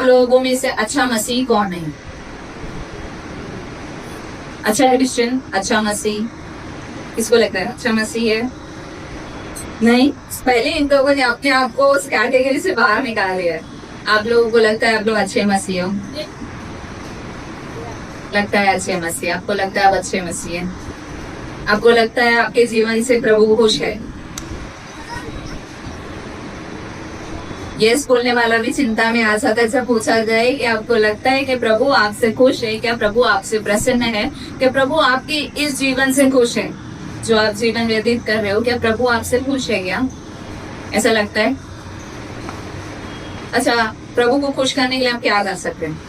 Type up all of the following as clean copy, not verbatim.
लोगों में से अच्छा मसीह कौन है? अच्छा क्रिश्चियन, अच्छा मसीह, किसको लगता है अच्छा मसीह है? नहीं, पहले इन लोगों ने अपने आप को उस कैटेगरी से बाहर निकाल दिया है। आप लोगों को लगता है आप लोग अच्छे मसीह हो? लगता है अच्छे मसीह, आपको लगता है आप अच्छे मसीह हैं, आपको लगता है आपके जीवन से प्रभु खुश है? यस बोलने वाला भी चिंता में आ जाता है जब पूछा जाए कि आपको लगता है कि प्रभु आपसे खुश है क्या, प्रभु आपसे प्रसन्न है कि प्रभु आपके इस जीवन से खुश है जो आप जीवन व्यतीत कर रहे हो, क्या प्रभु आपसे खुश है क्या? ऐसा लगता है? अच्छा, प्रभु को खुश करने के लिए आप क्या कर सकते हैं?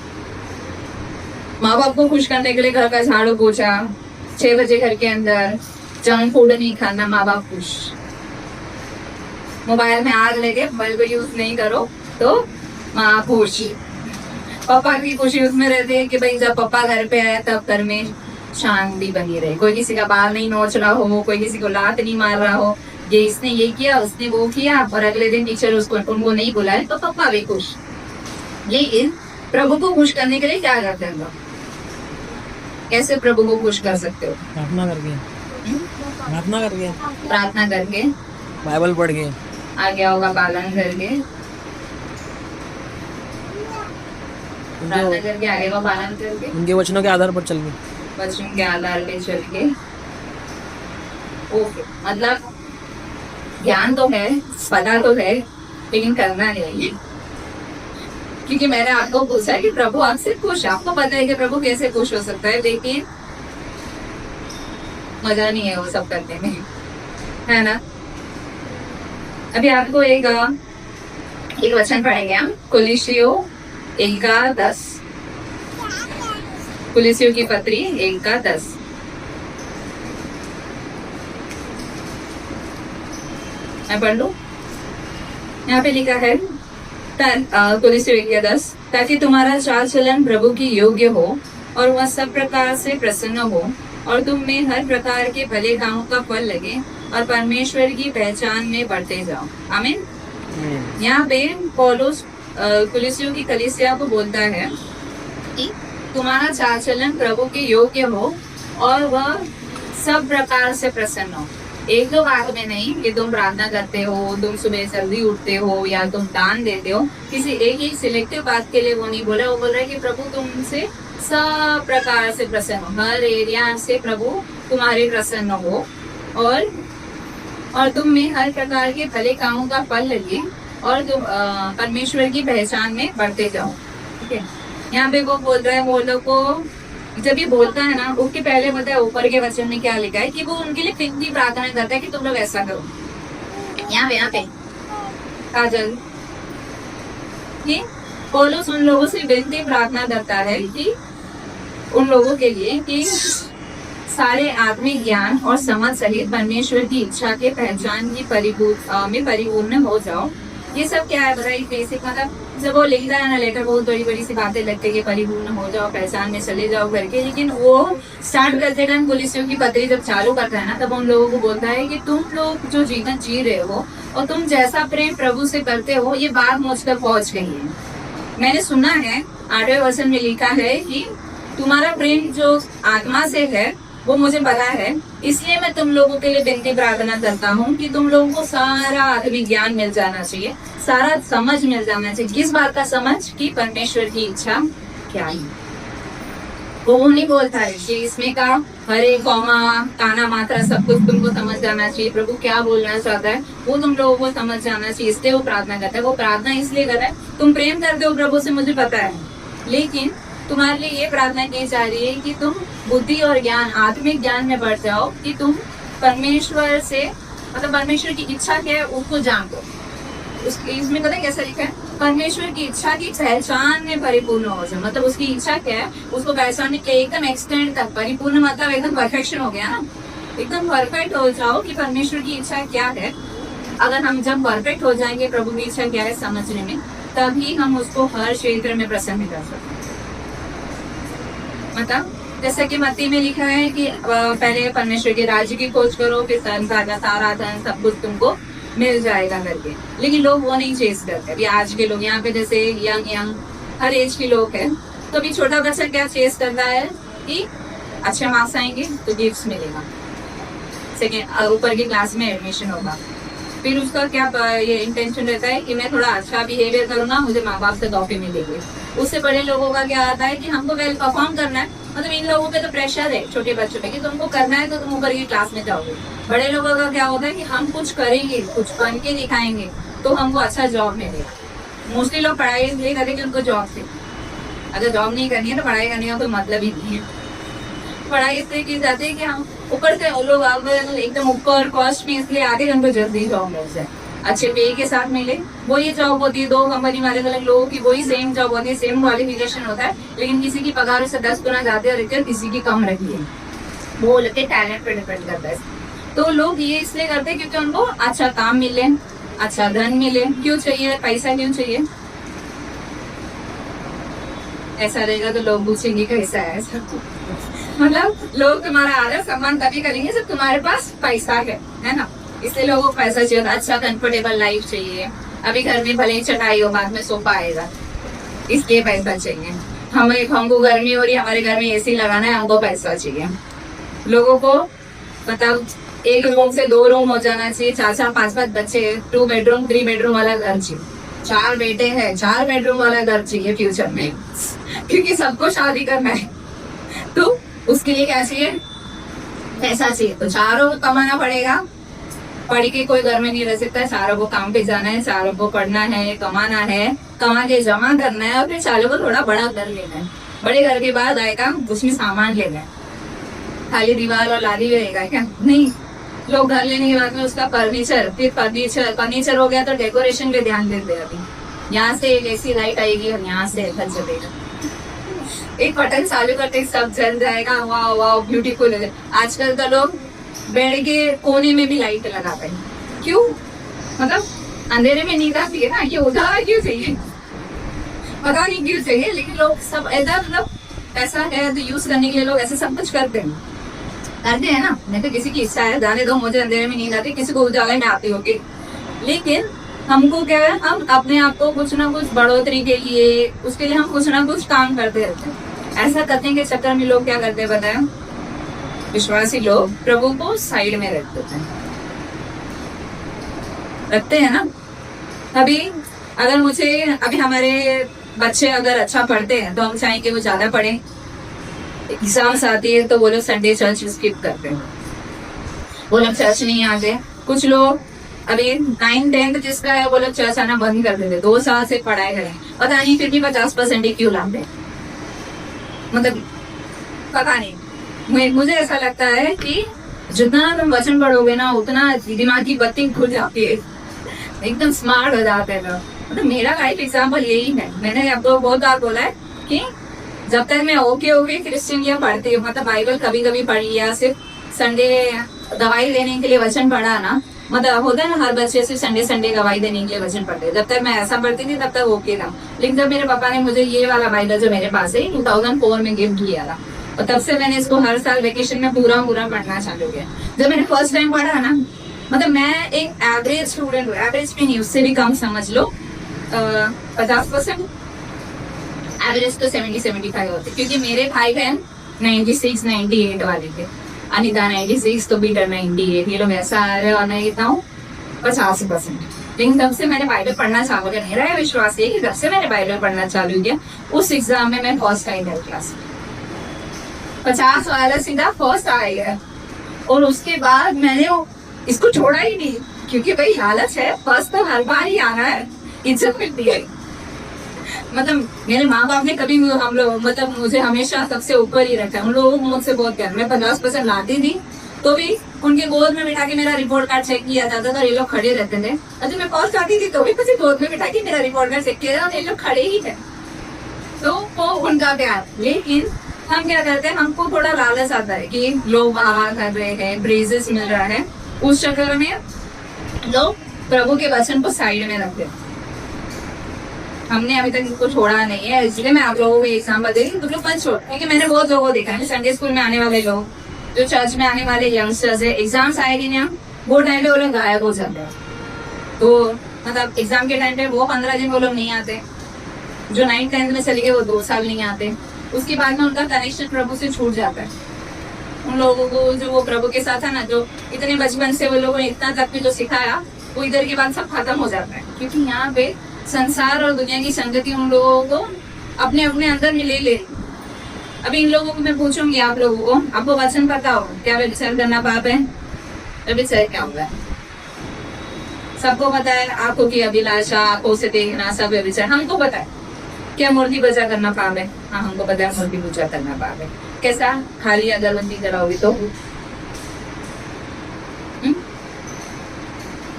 माँ बाप को खुश करने के लिए घर का झाड़ू पोछा, 6 बजे घर के अंदर जंक फूड नहीं खाना, माँ बाप खुश। मोबाइल में आग लेके बल्ब यूज नहीं करो तो माँ खुश। पापा की खुशी उसमें रहती है कि भाई जब पापा घर पे आया तब घर में शांति बनी रहे, कोई किसी का बाल नहीं नोच रहा हो, कोई किसी को लात नहीं मार रहा हो, ये इसने ये किया उसने वो किया, और अगले दिन टीचर उसको उनको नहीं बुलाए तो पापा भी खुश। लेकिन प्रभु को खुश करने के लिए क्या करते हैं लोग? कैसे प्रभु को खुश कर सकते हो? प्रार्थना करके, प्रार्थना करके, प्रार्थना करके, बाइबल पढ़ के, आज्ञाओं का पालन करके, प्रार्थना करके, आगे का पालन करके, उनके वचनों के आधार पर चल के, वचन के आधार पे चल के। ओके, मतलब ज्ञान तो है, पता तो है, लेकिन करना नहीं है। क्योंकि मैंने आपको पूछा कि प्रभु आपसे खुश है, आपको पता है कि प्रभु कैसे खुश हो सकता है, लेकिन मजा नहीं है वो सब करने में, है ना? अभी आपको एक वचन पढ़ेंगे हम, कुलिसियों 1:10, कुलिसियों की पत्री 1:10। मैं पढ़ लूं? यहाँ पे लिखा है कुलिसियों 1:10, ताकि तुम्हारा चाल चलन प्रभु की योग्य हो और वह सब प्रकार से प्रसन्न हो और तुम में हर प्रकार के भले कामों का फल लगे और परमेश्वर की पहचान में बढ़ते जाओ। आमीन। यहाँ पे पौलुस कुलिसियों की कलीसिया को बोलता है कि तुम्हारा चाल चलन प्रभु के योग्य हो और वह सब प्रकार से प्रसन्न हो। एक दो बात में नहीं कि तुम प्रार्थना करते हो, तुम सुबह जल्दी उठते हो या तुम दान देते हो, किसी एक ही सिलेक्टिव बात के लिए वो नहीं बोला। वो बोल रहा है कि प्रभु तुमसे सब प्रकार से प्रसन्न हो, हर एरिया से प्रभु तुम्हारे प्रसन्न हो और तुम में हर प्रकार के भले कामों का फल लगे और तुम परमेश्वर की पहचान में बढ़ते जाओ। ठीक है, यहाँ पे वो बोल रहा है, वो लोग को जब ये बोलता है ना, उसके पहले बोलता है ऊपर के वचन में क्या लिखा है कि वो उनके लिए विनती प्रार्थना करता है कि तुम लोग ऐसा करो। यहाँ पे काजल कि पौलुस उन लोगों से विनती प्रार्थना करता है कि उन लोगों के लिए कि सारे आत्मिक ज्ञान और समझ सहित परमेश्वर की इच्छा के पहचान की परिपूर्ण हो जाओ। ये सब क्या है बताइए? बेसिक मतलब जब वो लिखता है ना लेटर, बहुत बड़ी बड़ी सी बातें लगती है कि परिपूर्ण हो जाओ, पहचान में चले जाओ करके, लेकिन वो स्टार्ट करते टाइम कुलिसियों की पत्री जब चालू करता है ना, तब उन लोगों को बोलता है कि तुम लोग जो जीवन जी रहे हो और तुम जैसा प्रेम प्रभु से करते हो, ये बात मुझ तक पहुंच गई है। मैंने सुना है 8वें वचन में लिखा है कि तुम्हारा प्रेम जो आत्मा से है वो मुझे पता है, इसलिए मैं तुम लोगों के लिए विनती प्रार्थना करता हूँ कि तुम लोगों को सारा आत्मिक ज्ञान मिल जाना चाहिए, सारा समझ मिल जाना चाहिए। किस बात का समझ? कि परमेश्वर की इच्छा क्या है। वो नहीं बोलता है कि इसमें का हर एक कॉमा काना मात्रा सब कुछ तुमको समझ जाना चाहिए, प्रभु क्या बोलना चाहता है वो तुम लोगों को समझ जाना चाहिए, इसलिए वो प्रार्थना करता है। वो प्रार्थना इसलिए करता है, तुम प्रेम करते हो प्रभु से मुझे पता है, लेकिन तुम्हारे लिए ये प्रार्थना की जा रही है कि तुम बुद्धि और ज्ञान, आत्मिक ज्ञान में बढ़ जाओ, कि तुम परमेश्वर से मतलब परमेश्वर की इच्छा क्या है उसको जान दो। इसमें पता है कैसा लिखा है? परमेश्वर की इच्छा की पहचान में परिपूर्ण हो जाओ। मतलब उसकी इच्छा क्या है उसको पहचानने के एकदम एक्सटेंड तक, परिपूर्ण मतलब एकदम परफेक्शन हो गया ना, एकदम परफेक्ट हो जाओ कि परमेश्वर की इच्छा क्या है। अगर हम जब परफेक्ट हो जाएंगे प्रभु की इच्छा क्या है समझने में, तभी हम उसको हर क्षेत्र में प्रसन्न कर सकते हैं। मतलब जैसे कि मत्ती में लिखा है कि पहले परमेश्वर के राज्य की खोज करो, फिर सारा धन सब कुछ तुमको मिल जाएगा करके, लेकिन लोग वो नहीं चेस करते। अभी आज के लोग यहाँ पे जैसे यंग हर एज के लोग हैं। तो अभी छोटा बच्चा क्या चेस करता है कि अच्छे मार्क्स आएंगे तो गिफ्ट मिलेगा, सेकेंड ऊपर की क्लास में एडमिशन होगा। फिर उसका क्या ये इंटेंशन रहता है कि मैं थोड़ा अच्छा बिहेवियर करूंगा, मुझे माँ बाप से टॉफी मिलेगी। उससे बड़े लोगों का क्या आता है कि हमको वेल परफॉर्म करना है, मतलब इन लोगों पे तो प्रेशर है छोटे बच्चों पे कि तुमको करना है तो तुम ऊपर की क्लास में जाओगे। बड़े लोगों का क्या होता है कि हम कुछ करेंगे, कुछ बन के दिखाएंगे तो हमको अच्छा जॉब मिलेगा। मोस्टली लोग पढ़ाई इसलिए करते कि उनको जॉब से, अगर जॉब नहीं करनी है तो पढ़ाई करने का कोई मतलब ही नहीं है। पढ़ाई इसलिए की जाती है कि हम ऊपर से लोग एकदम ऊपर कॉस्ट भी इसलिए आगे उनको जल्दी जॉब मिल जाए, अच्छे पे के साथ मिले। वो ये जॉब होती है, 2 कंपनी वाले अलग लोगों की वही सेम जॉब होती है, सेम क्वालिफिकेशन होता है, लेकिन किसी की पगार से 10 गुना ज्यादा रहती है, किसी की कम रहती है। वो लेके टैलेंट पे डिपेंड करता है। तो लोग ये इसलिए करते हैं क्योंकि उनको अच्छा काम मिले, अच्छा धन मिले। क्यों चाहिए पैसा, क्यों चाहिए? ऐसा रहेगा तो लोग पूछेंगे कैसा है ऐसा। मतलब लोग तुम्हारा आदर सम्मान तभी करेंगे जब तुम्हारे पास पैसा है ना। इसलिए लोगों को पैसा चाहिए, अच्छा कंफर्टेबल लाइफ चाहिए। अभी घर में भले ही चटाई हो, बाद में सोफा आएगा, इसलिए पैसा चाहिए। हमको गर्मी हो रही है, हमारे घर में एसी लगाना है, हमको पैसा चाहिए। लोगों को मतलब 1 रूम से 2 रूम हो जाना चाहिए, 4-4 5-5 बच्चे, 2 बेडरूम 3 बेडरूम वाला घर चाहिए, 4 बेटे हैं 4 बेडरूम वाला घर चाहिए फ्यूचर में, क्योंकि सबको शादी करना है। तो उसके लिए क्या चाहिए? पैसा चाहिए। तो चारों को कमाना पड़ेगा, पढ़ के कोई घर में नहीं रह सकता है, चारों को काम पे जाना है, चारों को पढ़ना है, कमाना है, कमा के जमा करना है, और फिर चारों को थोड़ा बड़ा घर लेना है। बड़े घर के बाद आएगा उसमें सामान लेना है, खाली दीवार और लादी रहेगा क्या? नहीं, लोग घर लेने के बाद में उसका फर्नीचर, फिर फर्नीचर हो गया तो डेकोरेशन पे ध्यान देते हैं। अभी यहाँ से एक ऐसी लाइट आएगी और यहाँ से घर चलेगा, एक बटन चालू करते सब जल जाएगा, वाह वाह ब्यूटीफुल है। आजकल तो लोग बेड के कोने में भी लाइट लगाते हैं, क्यों? मतलब अंधेरे में नींद आती है ना, ये उजाला क्यों चाहिए? पता नहीं क्यों चाहिए, लेकिन लोग सब ऐसा मतलब ऐसा है तो यूज करने के लिए लोग ऐसे सब कुछ करते हैं ना। नहीं तो किसी की इच्छा है जाने दो, मुझे अंधेरे में नींद आती, किसी को उजाले में आती होगी, लेकिन हमको क्या है, हम अपने आप को कुछ ना कुछ बढ़ोतरी के लिए, उसके लिए हम कुछ ना कुछ काम करते रहते हैं। ऐसा करने के चक्कर में लोग क्या करते हैं बताए? विश्वासी लोग प्रभु को साइड में रखते हैं ना। अभी हमारे बच्चे अगर अच्छा पढ़ते हैं तो हम चाहेंगे वो ज्यादा पढ़े। एग्जाम्स आती है तो वो लोग संडे चर्च स्किप करते हैं, वो लोग चर्च नहीं आते। कुछ लोग अभी 9th-10th जिसका है वो लोग चर्च आना बंद कर देते, 2 साल से पढ़ाई करें, पता नहीं फिर भी 50% ही क्यों लाते, मतलब पता नहीं। मुझे ऐसा लगता है कि जितना तुम वचन पढ़ोगे ना उतना दिमाग की बत्ती खुल जाती है, एकदम स्मार्ट हो जाते हैं लोग। मतलब मेरा लाइफ एग्जाम्पल यही है। मैंने आपको बहुत बार बोला है कि जब तक मैं ओके क्रिश्चियन या पढ़ती हूँ, मतलब बाइबल कभी कभी पढ़ी या सिर्फ संडे दवाई लेने के लिए वचन पढ़ा ना, मतलब होता है ना हर बच्चे से संडे दवाई देने के लिए वचन पढ़ते, जब तक मैं ऐसा पढ़ती थी तब तक ओके था। लेकिन जब मेरे पापा ने मुझे ये वाला बाइबल जो मेरे पास है 2004 में गिफ्ट किया था, और तब से मैंने इसको हर साल वेकेशन में पूरा पढ़ना चालू किया। जब मैंने फर्स्ट टाइम पढ़ा ना, मतलब मैं एक एवरेज स्टूडेंट हूँ, एवरेज भी नहीं उससे भी कम समझ लो, 50%, एवरेज तो 70-75 होते, क्योंकि मेरे भाई बहन 96-98 वाले थे, अनिता 96 तो बीटर 98, ये लोग ऐसा आ रहे और मैं कहता हूँ 50%। लेकिन तब से मैंने बाइबल पढ़ना चालू किया, मेरा विश्वास है कि जब से मैंने बाइबल पढ़ना चालू किया उस एग्जाम में मैं फर्स्ट आई थर्ड क्लास 50 वाला सीधा फर्स्ट आ गया। और उसके बाद मैंने इसको छोड़ा ही नहीं, क्योंकि भाई हालत है, फर्स्ट तो हर बार ही आना है, इज्जत मिलती है। मतलब मेरे माँ बाप ने कभी हम लोग मतलब मुझे हमेशा सबसे ऊपर ही रखा है, उन लोगों को मुझसे बहुत प्यार। मैं 50% लाती थी तो भी उनके गोद में बिठा के मेरा रिपोर्ट कार्ड चेक किया जाता था, और ये लोग खड़े रहते थे। अगर मैं फर्स्ट आती थी तो भी मुझे गोद में बिठा के मेरा रिपोर्ट कार्ड चेक किया, ये लोग खड़े ही थे, तो वो उनका प्यार। लेकिन हम क्या करते हैं, हमको थोड़ा लालच आता है कि लोग वाह कर रहे हैं, ब्रेजेस मिल रहा है, उस चक्कर में लोग प्रभु के वचन को साइड में रखते हैं। हमने अभी तक इसको छोड़ा नहीं है, इसलिए मैं आप लोगों को एग्जाम्पल दे रही हूँ, तुम लोग मत छोड़, क्योंकि मैंने बहुत लोगों को देखा है, संडे स्कूल में आने वाले लोग, जो चर्च में आने वाले यंगस्टर्स है, एग्जाम्स आएगी ना वो टाइम पे वो लोग गायब हो जाते हैं। तो मतलब एग्जाम के टाइम पे वो 15 दिन वो लोग नहीं आते, जो 9th 10th में चले गए वो 2 साल नहीं आते, उसके बाद में उनका कनेक्शन प्रभु से छूट जाता है। उन लोगों को जो वो प्रभु के साथ है ना, जो इतने बचपन से वो लोगों ने इतना तक भी जो सिखाया, वो इधर के बाद सब खत्म हो जाता है, क्योंकि यहाँ पे संसार और दुनिया की संगति उन लोगों को अपने अपने अंदर में ले ले। अभी इन लोगों को मैं पूछूंगी, आप लोगों को, आपको वचन पता हो क्या व्यभिचार करना पाप है? व्यभिचार क्या होता है? सबको पता है, आंखों की अभिलाषा, आंखों से देखना, सब व्यभिचार हमको पता है। क्या मूर्ति पूजा करना पाप है? हाँ, हमको पता है मूर्ति पूजा करना पाप है। कैसा? खाली अगरबत्ती कराओगी तो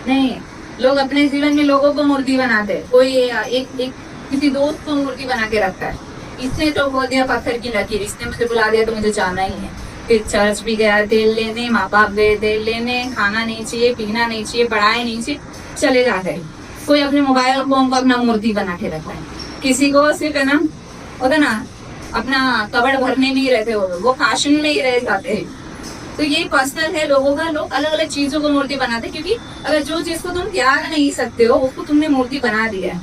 नहीं। लोग अपने जीवन में लोगों को मूर्ति बनाते हैं। कोई एक किसी दोस्त को मूर्ति बना के रखता है, इसने तो बोल दिया पत्थर की लकीर, इसने मुझे बुला दिया तो मुझे जाना ही है। फिर चर्च भी गया तेल लेने, माँ बाप गए तेल लेने, खाना नहीं चाहिए, पीना नहीं चाहिए, पढ़ाई नहीं चाहिए, चले जाते हैं। कोई अपने मोबाइल फोन को अपना मूर्ति बना के रखता है। किसी को सिर्फ है ना, होता ना, अपना कबड़ भरने में ही रहते हो, वो फैशन में ही रह जाते हैं। तो ये पर्सनल है लोगों का। लोग अलग अलग चीजों को मूर्ति बनाते हैं, क्योंकि अगर जो चीज को तुम त्याग नहीं सकते हो उसको तुमने मूर्ति बना दिया है।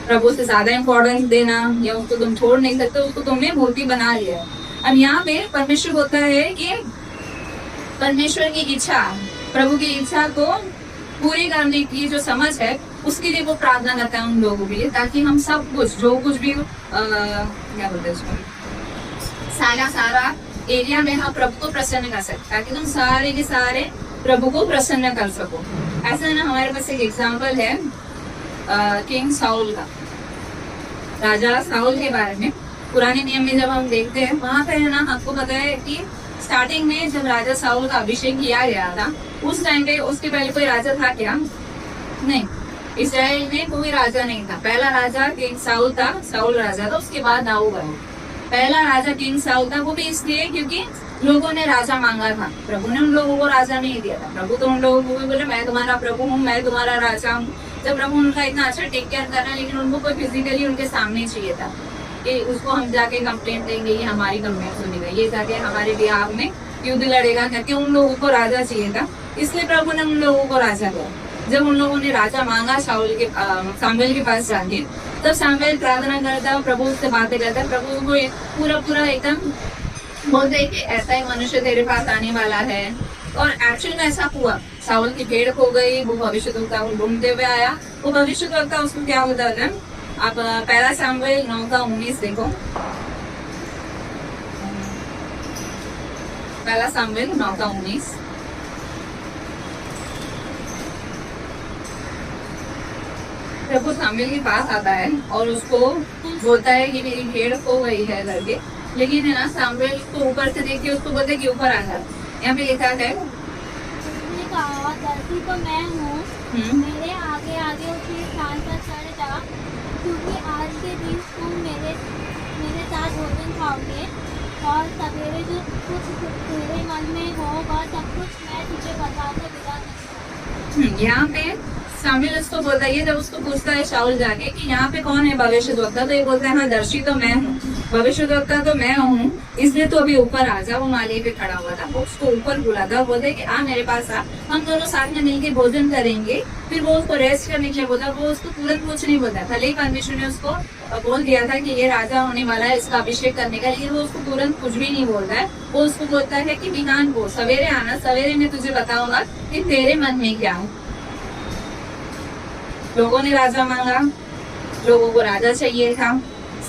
प्रभु से ज्यादा इंपॉर्टेंस देना या उसको तुम छोड़ नहीं सकते, उसको तुमने मूर्ति बना लिया है। अब यहाँ पे परमेश्वर होता है कि परमेश्वर की इच्छा, प्रभु की इच्छा को पूरी करने की जो समझ है, उसके लिए वो प्रार्थना करता है उन लोगों के लिए, ताकि हम सब कुछ जो कुछ भी क्या बोलते हैं, सारा एरिया में हम प्रभु को प्रसन्न कर सकते, ताकि तुम सारे के सारे प्रभु को प्रसन्न कर सको। ऐसा ना, हमारे पास एक एग्जाम्पल है किंग साउल का, राजा साउल के बारे में। पुराने नियम में जब हम देखते हैं, वहां पे है ना, हमको पता है कि स्टार्टिंग में जब राजा साउल का अभिषेक किया गया था, उस टाइम पे उसके पहले कोई राजा था क्या? नहीं, इस्राएल में कोई राजा नहीं था। पहला राजा किंग साउल था, साउल राजा था, उसके बाद दाऊद आया। पहला राजा किंग साउल था, वो भी इसलिए क्योंकि लोगों ने राजा मांगा था, प्रभु ने उन लोगों को राजा नहीं दिया था। प्रभु तो उन लोगों को भी बोले, मैं तुम्हारा प्रभु हूँ, मैं तुम्हारा राजा हूँ। जब प्रभु उनका इतना अच्छा टेक केयर कर रहा है, लेकिन उनको कोई फिजिकली उनके सामने चाहिए था कि उसको हम जाके कंप्लेंट देंगे, ये हमारी कंप्लेंट सुनेगा, ये जाके हमारे बिहाफ में युद्ध लड़ेगा करके उन लोगों को राजा चाहिए था। इसलिए प्रभु ने उन लोगों को राजा दिया। जब उन लोगों ने राजा मांगा सामुएल के पास जाके, तब सामुएल प्रार्थना करता, प्रभु उससे बातें करता, प्रभु को पूरा एकदम बोलते कि ऐसा ही मनुष्य तेरे पास आने वाला है। और एक्चुअली में ऐसा हुआ। साउल की भेड़ खो गई, वो भविष्यद्वक्ता को ढूंढते हुए आया। वो भविष्यद्वक्ता उसको क्या होता है, आप पहला सामुएल 9:19 देखो। पहला सामुएल 9:19। प्रभु सामुएल के पास आता है और उसको बोलता है कि मेरी भेड़ खो गई है करके, लेकिन है ना, सामुएल को ऊपर से देख के उसको बोलता है कि ऊपर आ जा। यहाँ पे लिखा है, उसने कहा, धरती तो मैं हूँ, मेरे आगे आगे उसके स्थान पर चढ़ जा, क्योंकि आज के दिन तुम मेरे साथ भोजन खाओगे, और सवेरे जो कुछ तेरे मन में होगा सब कुछ मैं तुझे बता के विदा करूँगा। यहाँ पे सामुएल उसको बोलता है, जब उसको पूछता है शाऊल जाके कि यहाँ पे कौन है भविष्यद्वक्ता, तो ये बोलता है, हाँ, दर्शी तो मैं हूँ, भविष्यद्वक्ता तो मैं हूँ, इसलिए तो अभी ऊपर आ जा। वो माले पे खड़ा हुआ था, वो उसको ऊपर बुलाता, बोलते कि आ मेरे पास आ, हम दोनों साथ में मिलके भोजन करेंगे। फिर वो उसको रेस्ट करने के लिए बोलता, वो उसको तुरंत कुछ नहीं बोलता था, लेकिन परमेश्वर ने उसको बोल दिया था कि ये राजा होने वाला है, इसका अभिषेक करने का, लेकिन वो उसको तुरंत कुछ भी नहीं बोलता है। वो उसको बोलता है कि बिहान को सवेरे आना, सवेरे मैं तुझे बताऊंगा कि तेरे मन में क्या है। लोगों ने राजा मांगा, लोगों को राजा चाहिए था।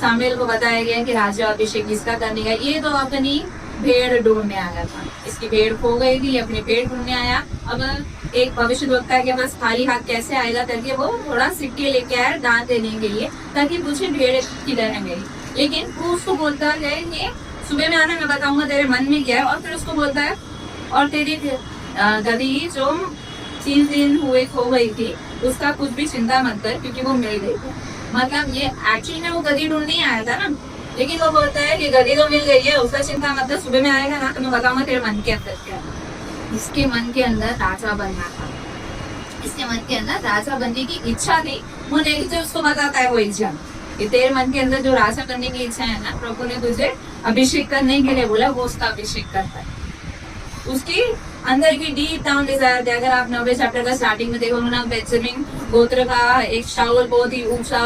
सामुएल को बताया गया कि राजा अभिषेक किसका करने का। ये तो अपनी भेड़ ढूंढने आया था, इसकी भेड़ खो गई थी, अपनी भेड़ ढूंढने आया। अब एक भविष्यद्वक्ता के पास खाली हाथ कैसे आएगा करके वो थोड़ा सिक्के लेके आया दान देने के लिए, ताकि पूछे भेड़ किधर है मेरी। लेकिन वो उसको बोलता है कि सुबह में आना, मैं बताऊंगा तेरे मन में क्या है। और फिर उसको बोलता है, और तेरी गधी जो 3 दिन हुए खो गई थी, उसका कुछ भी चिंता मत कर, क्योंकि वो मिल गई थी। मतलब ये एक्चुअली में वो गधी ढूंढने आया था ना, लेकिन वो बोलता है कि गधी तो मिल गई है, उसका चिंता मत कर, सुबह में आएगा ना तो मैं बताऊंगा तेरे मन के अंदर क्या। इसके मन के अंदर राजा बनना था, इसके मन के अंदर राजा बनने की इच्छा थी। वो नहीं जो उसको बताता है वो इच्छा, कि तेरे मन के अंदर जो राजा बनने की इच्छा है ना, प्रभु ने तुझे अभिषेक करने के लिए बोला, वो उसका अभिषेक करता है। उसकी अंदर की डीप डाउन डिजायर थे। अगर आप 9वें चैप्टर का स्टार्टिंग में देखोगे ना, बेंजामिन गोत्र का एक शाऊल बहुत ही ऊंचा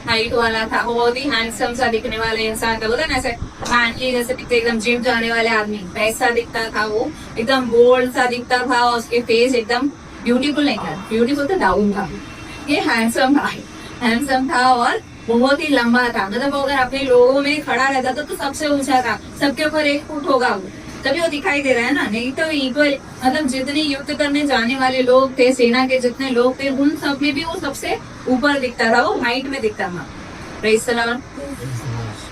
हाइट वाला था, वो बहुत ही हैंडसम सा दिखने वाले इंसान था, बोला ना ऐसे मैनली जैसे दिखते, एकदम जिम जाने वाले आदमी वैसा दिखता था वो, एकदम बोल्ड सा दिखता था, और उसके फेस एकदम ब्यूटीफुल नहीं था, ब्यूटीफुल तो डाउन था, ये हैंडसम था और बहुत ही लंबा था। मतलब वो अगर अपने लोगों में खड़ा रहता तो सबसे ऊंचा था, सबके ऊपर 1 फुट होगा वो, तभी वो दिखाई दे रहा है ना, नहीं तो इक्वल। मतलब जितने युद्ध करने जाने वाले लोग थे, सेना के जितने लोग थे, उन सब में भी वो सबसे ऊपर दिखता था, वो हाइट में दिखता था। Praise the Lord.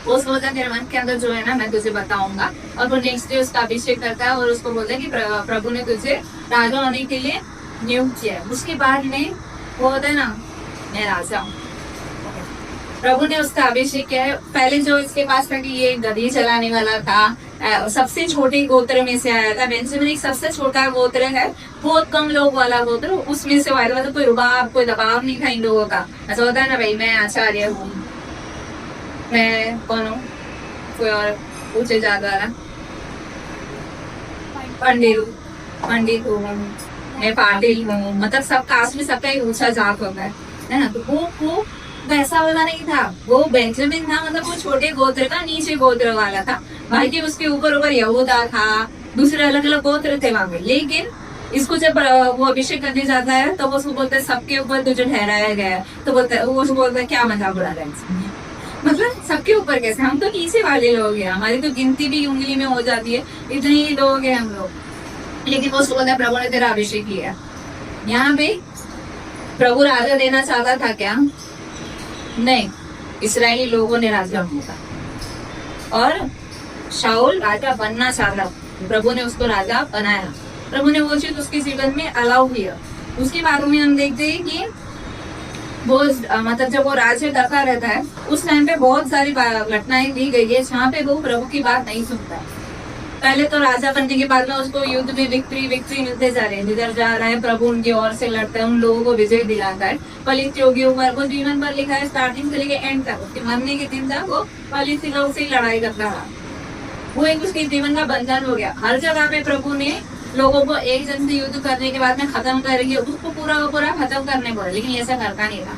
वो सोचा तेरे मन के अंदर जो है ना मैं तुझे बताऊंगा, और वो नेक्स्ट डे उसका अभिषेक करता है और उसको बोलता है कि प्रभु ने तुझे राजा होने के लिए नियुक्त किया है। उसके बाद में वो होता है ना, मैं राजा हूँ, प्रभु ने उसका अभिषेक किया है। पहले जो इसके पास था कि ये गधी चलाने वाला था, सबसे छोटे गोत्र में से आया था। बेंजामिन एक सबसे छोटा गोत्र है, बहुत कम लोग वाला गोत्र, उसमें से आया था। तो कोई रुबाब, कोई दबाव नहीं था इन लोगों का। ऐसा होता है ना, भाई मैं आचार्य हूँ, मैं कौन हूँ, कोई और ऊंचे जात वाला, पंडित हूँ, मैं पाटिल हूँ, मतलब सब कास्ट में सबका एक ऊंचा जात होता है ना। तो वो वैसा वाला नहीं था, वो बेंजामिन था, मतलब वो छोटे गोत्र का नीचे गोत्र वाला था। बाकी उसके ऊपर यहूदा था, दूसरे अलग अलग गोत्र थे वहां पे। लेकिन इसको जब वो अभिषेक करने जाता है तो वो उसको बोलता है सबके ऊपर तुझे ठहराया गया है। तो बोलता है, वो उसको बोलता है क्या मजाक उड़ा रहा है, मतलब सबके ऊपर कैसे, हम तो नीचे वाले लोग हैं, हमारी तो गिनती भी उंगली में हो जाती है, इतने ही लोग हैं हम लोग। लेकिन वो उसको बोलता है प्रभु ने तेरा अभिषेक किया। यहाँ पे प्रभु राजा देना चाहता था क्या? नहीं, इस्राएली लोगों ने राजा होगा और शाऊल राजा बनना चाहता, प्रभु ने उसको राजा बनाया। प्रभु ने वो चीज उसके जीवन में अलाउ किया। उसके बारे में हम देखते हैं कि वो मतलब जब वो राज्य करता रहता है उस टाइम पे बहुत सारी घटनाएं दी गई है जहाँ पे वो प्रभु की बात नहीं सुनता है। पहले तो राजा बनने के बाद में उसको युद्ध में विक्ट्री मिलते जा रहे हैं, जिधर जा रहा है प्रभु उनकी ओर से लड़ता है, उन लोगों को विजय दिलाता है। पलित योगियों पर वो जीवन पर लिखा है, स्टार्टिंग से लेके एंड तक, उसके मरने के दिन तक वो पलित लोग से लड़ाई करता रहा। वो एक उसके जीवन का बंधन हो गया। हर जगह पे प्रभु ने लोगों को एक जन से युद्ध करने के बाद में खत्म करेंगे, उसको पूरा खत्म करने पड़े, लेकिन ऐसा करता नहीं था।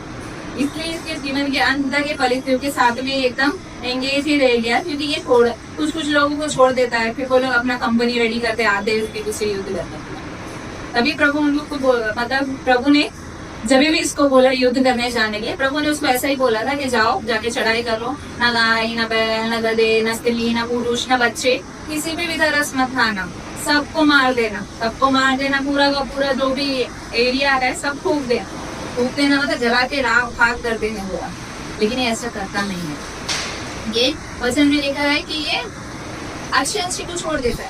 इसलिए इसके जीवन के अंत तक ये पलित के साथ में एकदम एंगेज ही रह गया, क्योंकि ये कुछ लोगों को छोड़ देता है, फिर वो लोग अपना कंपनी रेडी करते आते हैं उसके दूसरे युद्ध करने। तभी प्रभु उन लोग को मतलब प्रभु ने जब भी इसको बोला युद्ध करने जाने के लिए, प्रभु ने उसको ऐसा ही बोला था कि जाओ जाके चढ़ाई कर लो, ना गाय ना बैल ना गधे ना स्त्री ना पुरुष ना बच्चे, किसी भी तरह मत खाना, सबको मार देना, पूरा का पूरा जो भी एरिया है सब फूक देना, मतलब जला के राख फाक कर देने बोला। लेकिन ये ऐसा करता नहीं है। ये वचन में लिखा है कि ये अच्छे को छोड़ देता है,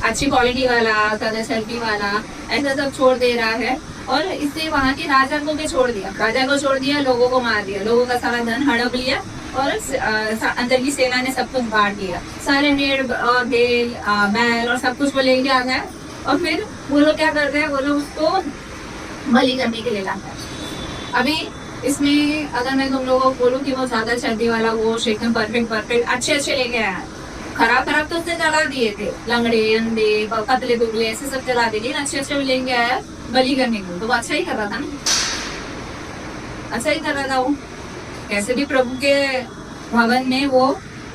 अच्छी क्वालिटी वाला, सेल्फी वाला, ऐसा सब छोड़ दे रहा है। और इससे वहां के राजा को भी छोड़ दिया, लोगों को मार दिया, लोगों का सारा धन हड़प लिया और अंदर की सेना ने सब कुछ बांट दिया, सारे भेड़ और भेल बैल और सब कुछ वो लेके आ गया। और फिर वो लोग क्या करते हैं, वो लोग उसको बलि करने के लिए लाता है। अभी इसमें अगर मैं तुम लोगों को बोलूं कि वो ज्यादा सर्दी वाला वो एकदम परफेक्ट अच्छे लेके आया है, खराब तो उसने जला दिए थे, लंगड़े अंधे पतले दुबले ऐसे सब जला दिए, लेकिन अच्छे लेके आया बलि करने को, तो वो अच्छा ही कर रहा था ना, अच्छा ही कर रहा था वो। कैसे भी प्रभु के भवन में वो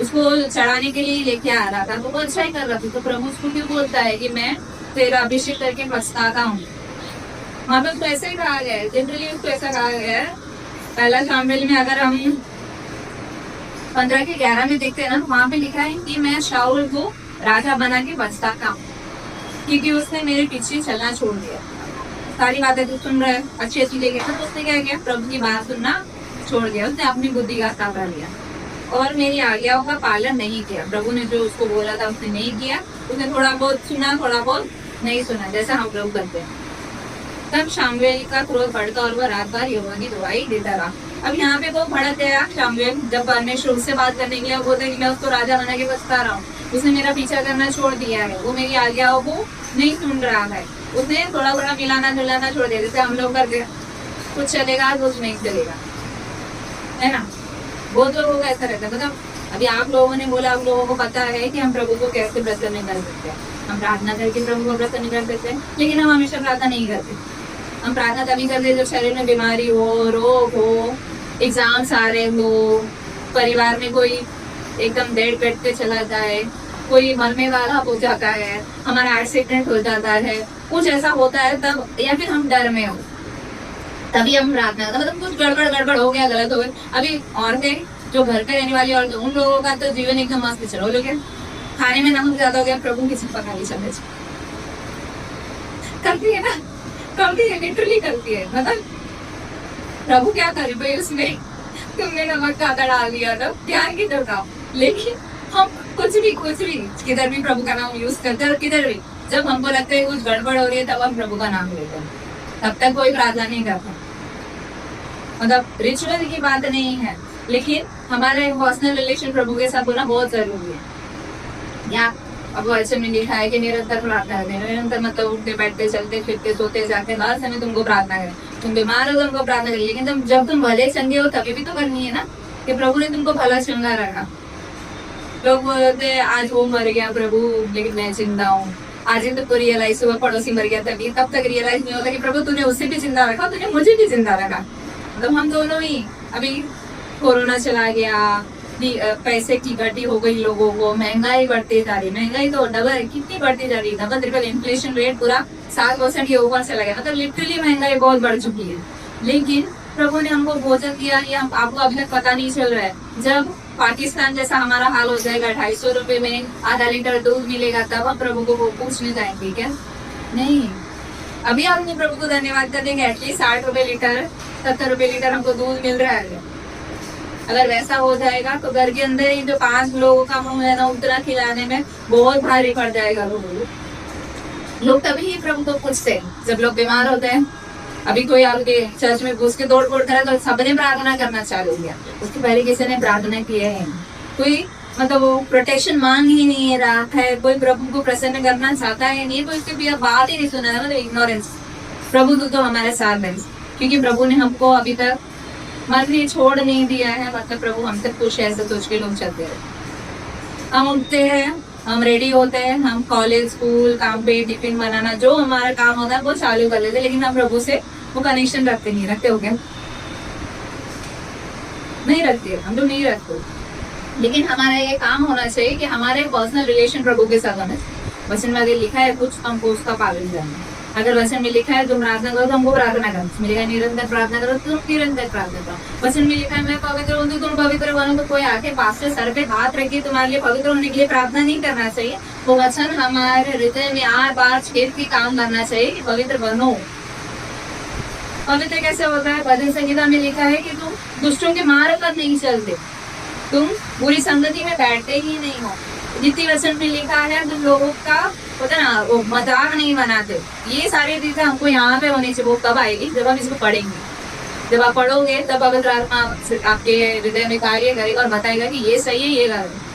उसको चढ़ाने के लिए लेके आ रहा था, तो वो अच्छा ही कर रहा था। तो प्रभु उसको क्यों बोलता है कि मैं तेरा अभिषेक करके पछताता हूँ? वहां पे उसको ऐसे ही कहा गया है, जनरली उसको ऐसा कहा गया है। पहला शामिल में अगर हम 15-11 में देखते हैं ना, तो वहां पे लिखा है कि मैं शाऊल को राजा बना के पछताता हूँ, क्योंकि उसने मेरे पीछे चलना छोड़ दिया। सारी बातें तो सुन रहा है, अच्छी लेके, तो उसने क्या किया, प्रभु की बात सुनना छोड़ दिया, उसने अपनी बुद्धि का सहारा लिया और मेरी आज्ञाओं का पालन नहीं किया। प्रभु ने जो उसको बोला था उसने नहीं किया, उसने थोड़ा बहुत सुना, थोड़ा बहुत नहीं सुना, जैसा हम लोग करते हैं। तब शामुएल का क्रोध बढ़ता और वह रात भर यहोवा की दुहाई देता रहा। अब यहाँ पे वो भड़क गया शामुएल, जब परमेश्वर उससे बात करने के लिए बोलता है कि मैं उसको राजा बना के बचता रहा हूँ, उसने मेरा पीछा करना छोड़ दिया है, वो मेरी आज्ञाओं को नहीं सुन रहा है, उसने थोड़ा बड़ा मिलाना जुलाना छोड़ दिया, जैसे हम लोग करते हैं, कुछ चलेगा कुछ नहीं चलेगा, है ना। बहुत लोगों का ऐसा रहता है, मतलब अभी आप लोगों ने बोला, आप लोगों को पता है कि हम प्रभु को कैसे प्रसन्न कर सकते हैं। हम प्रार्थना करके प्रभु को प्रसन्न कर सकते हैं, लेकिन हम हमेशा प्रार्थना नहीं करते। हम प्रार्थना तभी करते जब शरीर में बीमारी हो, रोग हो, एग्जाम्स आ रहे हो, परिवार में कोई एकदम डेड बेड पे चला जाए, कोई मरने वाला हो जाता है, हमारा एक्सीडेंट हो जाता है, कुछ ऐसा होता है तब, या फिर हम डर में हो, तभी हम प्रार्थना करते। मतलब कुछ गड़बड़ हो गया, गलत हो गया। अभी औरतें जो घर पे रहने वाली औरतें, उन लोगों का तो जीवन एकदम मस्त चलो, लेकिन खाने में नमक ज्यादा हो गया, प्रभु किसी पका नहीं चले करती है ना, करती है, लिटरली करती है। मतलब प्रभु क्या करे भाई, उसमें तुमने नमक ज्यादा डाल दिया ना, ध्यान की तरह। लेकिन हम कुछ भी किधर भी प्रभु का नाम यूज करते हैं, और किधर भी जब हमको लगता है कुछ गड़बड़ हो रही है तब हम प्रभु का नाम लेते हैं, तब तक कोई प्रार्थना नहीं करता। मतलब रिचुअल की बात नहीं है, लेकिन हमारे पर्सनल रिलेशन प्रभु के साथ होना बहुत जरूरी है। या अब वचन में लिखा है कि निरंतर प्रार्थना करें। निरंतर मतलब उठते बैठते चलते फिरते सोते जाते हर समय तुमको प्रार्थना करें। तुम बीमार हो तुमको प्रार्थना करिए, लेकिन जब तुम भले चंगे हो तभी भी तो करनी है ना, कि प्रभु ने तुमको भला चंगा रखा। लोग बोलते आज वो मर गया प्रभु, लेकिन मैं जिंदा हूँ। आज ही तुमको रियलाइज हुआ पड़ोसी मर गया, तभी तब तक रियलाइज नहीं होता कि प्रभु तूने उससे भी जिंदा रखा, तूने मुझे भी जिंदा रखा। मतलब हम दोनों ही, अभी कोरोना चला गया, पैसे की घटी हो गई लोगों को, महंगाई बढ़ती जा रही, महंगाई तो डबल कितनी बढ़ती जा रही है, डबल ट्रिपल इन्फ्लेशन रेट पूरा 7% के ऊपर चला गया। मतलब लिटरली महंगाई बहुत बढ़ चुकी है, लेकिन प्रभु ने हमको भोजन दिया, ये आपको अभी तक पता नहीं चल रहा है। जब पाकिस्तान जैसा हमारा हाल हो जाएगा, 250 रुपए में आधा लीटर दूध मिलेगा, तब हम प्रभु को पूछने जाएंगे क्या? नहीं, अभी हमने प्रभु को धन्यवाद कर देंगे। एटलीस्ट 60 रुपए लीटर, 70 रुपए लीटर हमको दूध मिल रहा है। अगर वैसा हो जाएगा तो घर के अंदर ही जो 5 लोगों का मुंह है ना, उतना खिलाने में बहुत भारी पड़ जाएगा। लोग तभी ही प्रभु को पूछते हैं जब लोग बीमार होते हैं। अभी कोई आपके चर्च में घुस के दौड़ करे तो सबने प्रार्थना करना चालू किया, उसके पहले किसी ने प्रार्थना की है? कोई मतलब वो प्रोटेक्शन मांग ही नहीं रहा है, कोई प्रभु को प्रसन्न करना चाहता है नहीं, कोई इसके बात ही नहीं सुना है। मतलब इग्नोरेंस। प्रभु तो हमारे साथ है, क्योंकि प्रभु ने हमको अभी तक मरने छोड़ नहीं दिया है। मतलब प्रभु हमसे खुश है, ऐसे सोच के लोग चलते रहे। हम उठते हैं, हम रेडी होते हैं, हम कॉलेज स्कूल काम पे टिफिन बनाना जो हमारा काम होता है वो चालू कर लेते, लेकिन हम प्रभु से वो कनेक्शन रखते नहीं। रखते हो क्या? नहीं रखते, हम लोग नहीं रखते। लेकिन हमारा ये काम होना चाहिए कि हमारे पर्सनल रिलेशन प्रभु के साथ होना चाहिए। वचन में अगर लिखा है कुछ, हमको उसका पालन करना। अगर वचन में लिखा है तुम प्रार्थना करो तो हमको प्रार्थना करो, मिलेगा निरंतर प्रार्थना करो तो तुम निरंतर प्रार्थना करो। वचन में लिखा है मैं पवित्र हूँ तो तुम पवित्र बनो, तो कोई आके पास से सर पे हाथ रखे तुम्हारे लिए पवित्र होने के लिए प्रार्थना नहीं करना चाहिए। वो वचन हमारे हृदय में 8 बार छेद के काम करना चाहिए कि पवित्र बनो। पवित्र कैसे होता है? भजन संगीता में लिखा है कि तुम दुष्टों के मार्ग पर नहीं चलते, तुम बुरी संगति में बैठते ही नहीं हो। नीति वचन में लिखा है तुम लोगों का होता ना वो मजाक नहीं बनाते। ये सारी चीजें हमको यहाँ पे होनी चाहिए। वो कब आएगी? जब हम इसको पढ़ेंगे। जब आप पढ़ोगे तब पवित्र आत्मा आपके हृदय में कार्य करेगा और बताएगा कि ये सही है, ये गलत है।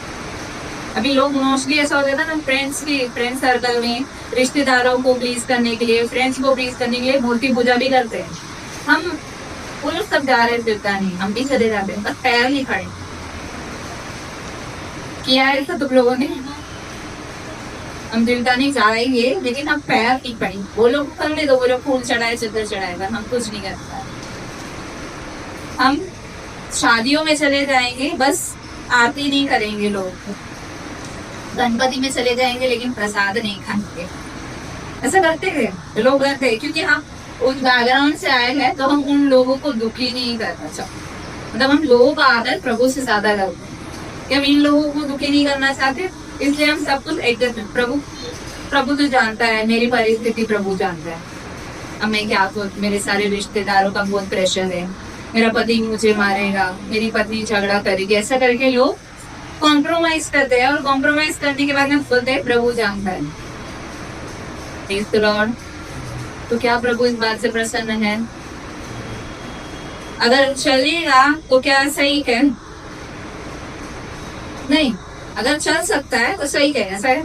अभी लोग मोस्टली ऐसा हो जाता है ना, फ्रेंड सर्कल में रिश्तेदारों को प्लीज करने के लिए, फ्रेंड्स को प्लीज करने के लिए मूर्ति पूजा भी करते हैं। हम पुरुष तक जा रहे थे नहीं, हम भी चले जाते हैं, बस पैर नहीं खड़े किया है ऐसा तुम लोगों ने। हम दिलता नहीं जा रही है, लेकिन हम पैर नहीं पड़ी। वो लोग करने दो, वो लोग फूल चढ़ाए चद्दर चढ़ाएगा, हम कुछ नहीं कर पाए। हम शादियों में चले जाएंगे, बस आरती नहीं करेंगे। लोग गणपति में चले जाएंगे लेकिन प्रसाद नहीं खाएंगे। ऐसा करते हैं लोग, करते हैं क्योंकि हम उस बैकग्राउंड से आए हैं, तो हम उन लोगों को दुखी नहीं करना चाहते। मतलब हम लोगों का आदर प्रभु से ज्यादा करते हैं कि हम इन लोगों को दुखी नहीं करना चाहते, इसलिए हम सब कुछ एडजस्ट। प्रभु तो जानता है मेरी परिस्थिति, प्रभु जानता है। अब मैं क्या सोच, मेरे सारे रिश्तेदारों का बहुत प्रेशर है, मेरा पति मुझे मारेगा, मेरी पत्नी झगड़ा करेगी, ऐसा करके लोग कॉम्प्रोमाइज करते हैं। और कॉम्प्रोमाइज करने के बाद में बोलते हैं प्रभु जानता है। Praise the Lord. तो क्या प्रभु इस बात से प्रसन्न है? अगर चलेगा तो क्या सही है? नहीं। अगर चल सकता है तो सही है, ऐसा है?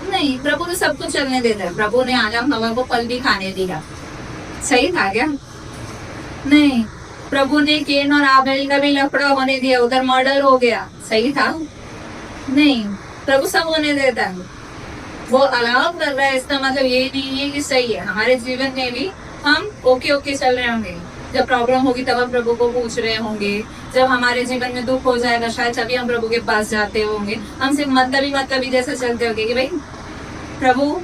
नहीं, प्रभु ने सब कुछ चलने देता है। प्रभु ने आदम हवा को फल भी खाने दिया, सही था क्या? नहीं। प्रभु ने केन और आबेल का भी लफड़ा होने दिया, उधर मर्डर हो गया, सही था? नहीं, प्रभु सब होने देता है। वो अलाउ कर रहा है, इसका मतलब ये नहीं है कि सही है। हमारे जीवन में भी हम ओके चल रहे होंगे, जब प्रॉब्लम होगी तब हम प्रभु को पूछ रहे होंगे, जब हमारे जीवन में दुख हो जाएगा शायद तभी हम प्रभु के पास जाते होंगे। हम सिर्फ मतलब जैसे चलते होंगे कि भाई प्रभु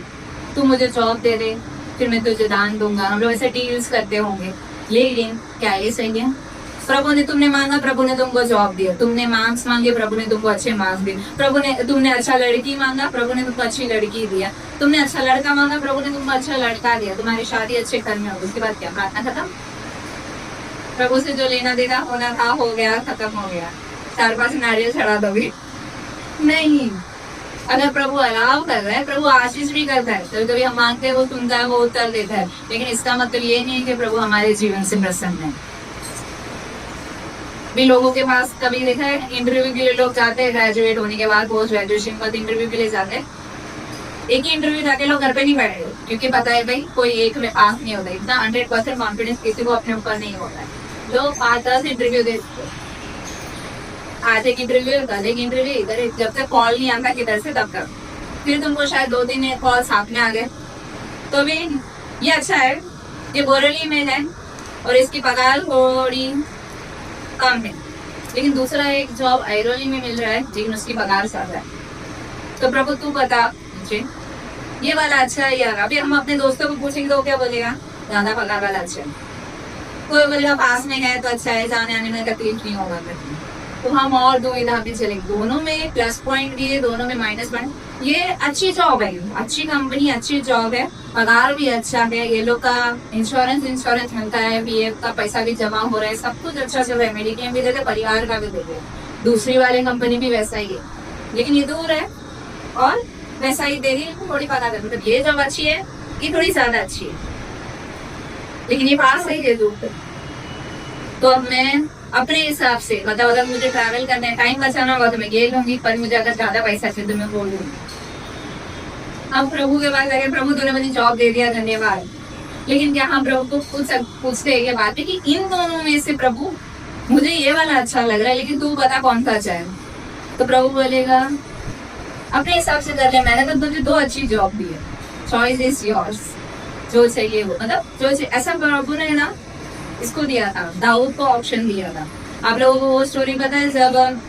तू मुझे जॉब दे दे, फिर मैं तुझे दान दूंगा। हम लोग ऐसे डील्स करते होंगे, लेकिन क्या ये सही है? प्रभु ने तुमने मांगा, प्रभु ने तुमको जॉब दिया। तुमने मार्क्स मांगे, प्रभु ने तुमको अच्छे मार्क्स दिए। तुमने अच्छा लड़की मांगा, प्रभु ने तुमको अच्छी लड़की दिया। तुमने अच्छा लड़का मांगा, प्रभु ने तुमको अच्छा लड़का दिया। तुम्हारी शादी अच्छे घर में होगी, उसके बाद क्या? प्रार्थना खत्म। प्रभु से जो लेना देना होना था हो गया, खत्म हो गया। 4-5 नारियल चढ़ा दोगे? नहीं। अगर प्रभु अलाव कर रहा है, प्रभु आशीष भी करता है, तो कभी हम मांगते हैं वो सुनता है, वो उत्तर देता है, लेकिन इसका मतलब ये नहीं है कि प्रभु हमारे जीवन से प्रसन्न है। भी लोगों के पास कभी देखा है, इंटरव्यू के लिए लोग जाते हैं, ग्रेजुएट होने के बाद, पोस्ट ग्रेजुएशन बाद इंटरव्यू के लिए जाते हैं। एक ही इंटरव्यू जाके लोग घर पे नहीं बैठे, क्योंकि पता है भाई कोई एक में पास नहीं होता। इतना 100% कॉन्फिडेंस किसी को अपने ऊपर नहीं होता है। लोग 5-10 इंटरव्यू देते, आज एक इंटरव्यू, कल एक इंटरव्यू, इधर जब तक कॉल नहीं आता किधर से तब तक। फिर तुमको शायद 2-3 कॉल साथ में आ गए, तो भी ये अच्छा है, ये बोरेली में है और इसकी पगार थोड़ी कम है, लेकिन दूसरा एक जॉब ऐरोली में मिल रहा है, लेकिन उसकी पगार ज्यादा है। तो प्रभु तू बता मुझे ये वाला अच्छा है यार। अभी हम अपने दोस्तों को पूछेंगे तो क्या बोलेगा? ज्यादा पगार वाला अच्छा है। कोई बोलेगा पास में है तो अच्छा है, जाने आने में तकलीफ नहीं होगा। तो हम और दुविधा में चलेंगे। दोनों में प्लस पॉइंट भी है, दोनों में माइनस पॉइंट। ये अच्छी जॉब है, अच्छी कंपनी, अच्छी जॉब है, पगार भी अच्छा है, ये लोग का इंश्योरेंस मिलता है, पीएफ का पैसा भी जमा हो रहा है, सब कुछ अच्छा चल रहा है, मेडिक्लेम भी देते, परिवार का भी देते। दूसरी वाली कंपनी भी वैसा ही है, लेकिन ये दूर है और वैसा ही दे रही है, थोड़ी पगार। मतलब ये जॉब अच्छी है, ये थोड़ी ज्यादा अच्छी है, लेकिन ये पास है, ये दूर है। तो अब मैं अपने हिसाब से अगर मुझे ट्रैवल करना है, टाइम बचाना होगा तो मैं ये लूंगी, पर मुझे अगर ज्यादा पैसा चाहिए तो मैं वो लूंगी। अब प्रभु के पास जाके प्रभु तूने मुझे जॉब दे दिया, धन्यवाद। लेकिन क्या हम प्रभु को पूछते हैं ये बात है कि इन दोनों में से प्रभु मुझे ये वाला अच्छा लग रहा है, लेकिन तू बता कौन सा अच्छा है? तो प्रभु बोलेगा अपने हिसाब से कर ले, मैंने तो तुझे 2 अच्छी जॉब दी है, चॉइस इज योर्स। जो चाहिए वो, मतलब जो चाहिए। ऐसा प्रभु ने ना इसको दिया था, दाऊद को ऑप्शन दिया था। आप लोगों को वो स्टोरी पता है, जब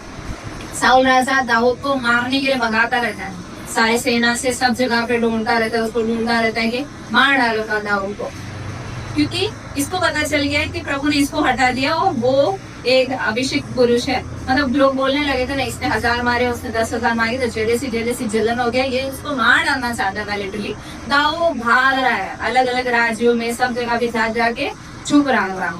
साउल राजा दाऊद को मारने के लिए भगाता रहता है, सारे सेना से सब जगह पे ढूंढता रहता है, उसको ढूंढता रहता है कि मार डालेगा दाऊद को, क्योंकि इसको पता चल गया है कि प्रभु ने इसको हटा दिया और वो एक अभिषेक पुरुष है। मतलब लोग बोलने लगे थे ना, इसने 1000 मारे, उसने 10,000 मारे, तो जैसी जलन हो गया, ये इसको मार डालना चाहता था लिटरली। दाऊद भाग रहा है अलग अलग राज्यों में, सब जगह पे जाके चुप रहा।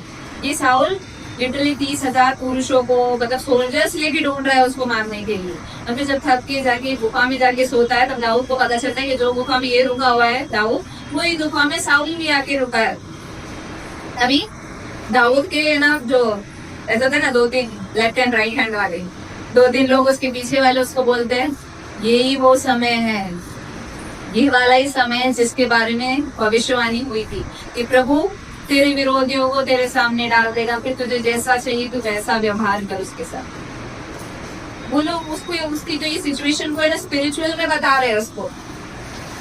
ये साउल लिटरली 30,000 पुरुषों को, मतलब सोल्जर्स लेके ढूंढ रहा है उसको मारने के लिए। और फिर जब थक के जाके गुफा में जाके सोता है, तब दाऊद को पता चलता है कि जो गुफा में ये रुका हुआ है दाऊद, वही गुफा में साउल भी आके रुका है। अभी दाऊद के ना जो ऐसा था ना, 2-3 लेफ्ट एंड राइट हैंड वाले, 2-3 लोग उसके पीछे वाले उसको बोलते हैं यही वो समय है, ये वाला ही समय है जिसके बारे में भविष्यवाणी हुई थी कि प्रभु तेरे विरोधियों को तेरे सामने डाल देगा, फिर तुझे जैसा चाहिए तू वैसा व्यवहार कर उसके साथ। वो लोग उसको उसकी जो ये सिचुएशन को है ना स्पिरिचुअल में बता रहे हैं उसको,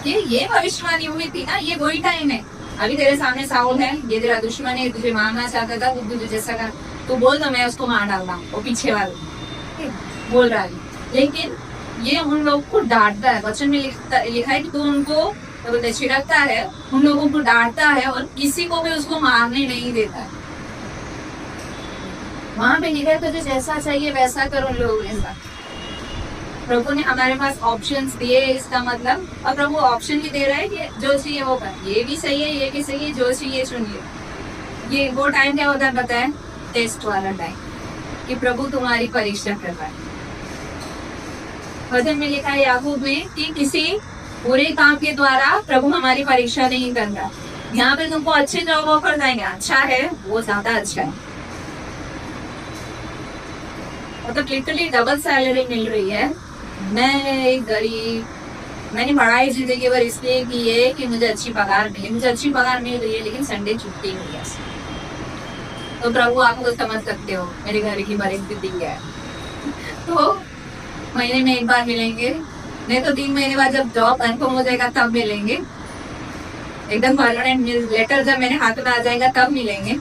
ये भविष्यवाणी हुई थी ना, ये वही टाइम है। अभी तेरे सामने साउल है, ये तेरा दुश्मन है, तुझे मारना चाहता था, तुझे जैसा कर तू बोल दो मैं उसको मार डालता हूँ, वो पीछे वाला बोल रहा है। लेकिन ये उन लोग को डांटता है, वचन में लिखा है कि तू उनको छिड़कता है, उन लोगों को डांटता है और किसी को भी उसको मारने नहीं देता है। वहां पे लिखा है तुझे जैसा चाहिए वैसा कर उन लोगों के साथ। प्रभु ने हमारे पास ऑप्शंस दिए, इसका मतलब, और प्रभु ऑप्शन भी दे रहा है कि जो चाहिए वो कर, ये भी सही है, ये भी सही है, जो चाहिए चुनिए। ये वो टाइम क्या होता है पता है? टेस्ट वाला टाइम, कि प्रभु तुम्हारी परीक्षा कर रहा है। वचन में लिखा है याकूब में कि किसी बुरे काम के द्वारा प्रभु हमारी परीक्षा नहीं कर रहा। यहाँ पे तुमको अच्छे जॉब ऑफर देंगे, अच्छा है, वो ज्यादा अच्छा है, मतलब लिटरली डबल सैलरी मिल रही है। मैं एक गरीब, मैंने पढ़ाई जिंदगी भर इसलिए की है कि मुझे अच्छी पगार मिले, मुझे अच्छी पगार मिल रही है, लेकिन संडे छुट्टी हुई है। तो प्रभु आपको समझ सकते हो मेरे घर की परिस्थिति क्या है। तो महीने में एक बार मिलेंगे, नहीं तो 3 महीने बाद जब जॉब कन्फर्म हो जाएगा तब मिलेंगे, एकदम परमानेंट लेटर जब मेरे हाथ में आ जाएगा तब मिलेंगे।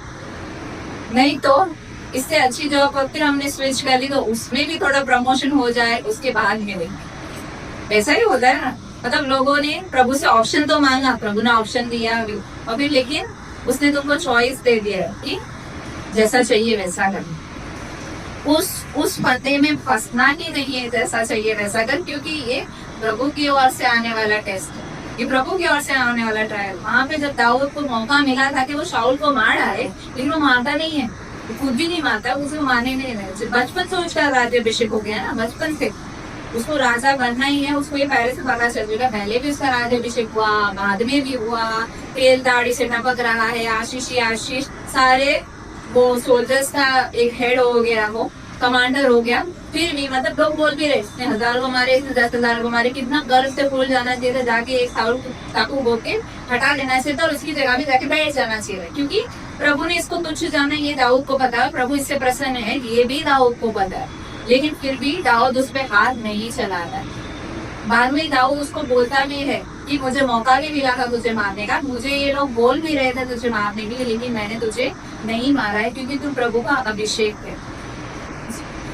नहीं तो इससे अच्छी जॉब और फिर हमने स्विच कर ली तो उसमें भी थोड़ा प्रमोशन हो जाए उसके बाद मिलेंगे। ऐसा ही होता है ना, मतलब लोगों ने प्रभु से ऑप्शन तो मांगा, प्रभु ने ऑप्शन दिया अभी, और फिर लेकिन उसने तुमको चॉइस दे दिया कि जैसा चाहिए वैसा कर। उस पते में फंसना ही नहीं है, जैसा चाहिए वैसा कर, क्योंकि ये प्रभु की ओर से आने वाला टेस्ट है, ये प्रभु की ओर से आने वाला ट्रायल। वहां पे जब दाऊद को मौका मिला था कि वो शाऊल को मार आए, लेकिन वो मारता नहीं है, वो खुद भी नहीं मारता, उसे मारने नहीं रहे। बचपन से उसका राज्याभिषेक हो गया ना, बचपन से उसको राजा बनना ही है, उसको ये पहले से पता चल चुका। पहले भी उसका राज्याभिषेक हुआ, बाद में भी हुआ, तेल दाढ़ी से टपक रहा है, आशीष ही आशीष, सारे वो सोल्जर्स का एक हेड हो गया, वो कमांडर हो गया। फिर भी मतलब लोग बोल भी रहे इसने 1000 को मारे, इसने 10,000 को मारे, कितना गर्व से फूल जाना चाहिए था, जाके एक टाकू बो के हटा लेना चाहिए था और उसकी जगह भी जाके बैठ जाना चाहिए, क्योंकि प्रभु ने इसको तुच्छ जाना, ये दाऊद को पता है, प्रभु इससे प्रसन्न है, ये भी दाऊद को पता है, लेकिन फिर भी दाऊद उस पर हाथ नहीं चलाता है। बाद में दाऊद उसको बोलता भी है कि मुझे मौका भी मिला था तुझे मारने का, मुझे ये लोग बोल भी रहे थे तुझे मारने के लिए, लेकिन मैंने तुझे नहीं मारा है क्योंकि तू प्रभु का अभिषेक है।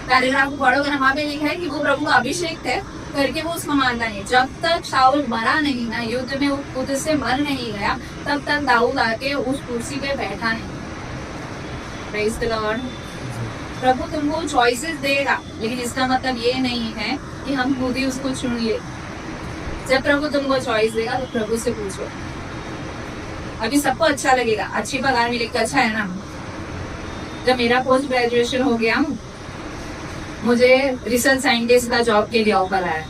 पैराग्राफ को पढ़ोगे ना, वहां पे लिखा है कि वो प्रभु का अभिषेक है करके वो उसको मारना नहीं। जब तक शाऊल मरा नहीं ना, युद्ध में वो खुद से मर नहीं गया, तब तक दाऊद आके उस कुर्सी पे बैठा नहीं। Praise the Lord. प्रभु तुमको चॉइसेस देगा, लेकिन इसका मतलब ये नहीं है कि हम खुद ही उसको चुन ले। जब प्रभु तुमको चॉइस देगा तो प्रभु से पूछो। अभी सबको अच्छा लगेगा, अच्छी पगार मिलेगी, अच्छा है ना। जब मेरा पोस्ट ग्रेजुएशन हो गया, मुझे रिसर्च साइंटिस्ट का जॉब के लिए ऑफर आया।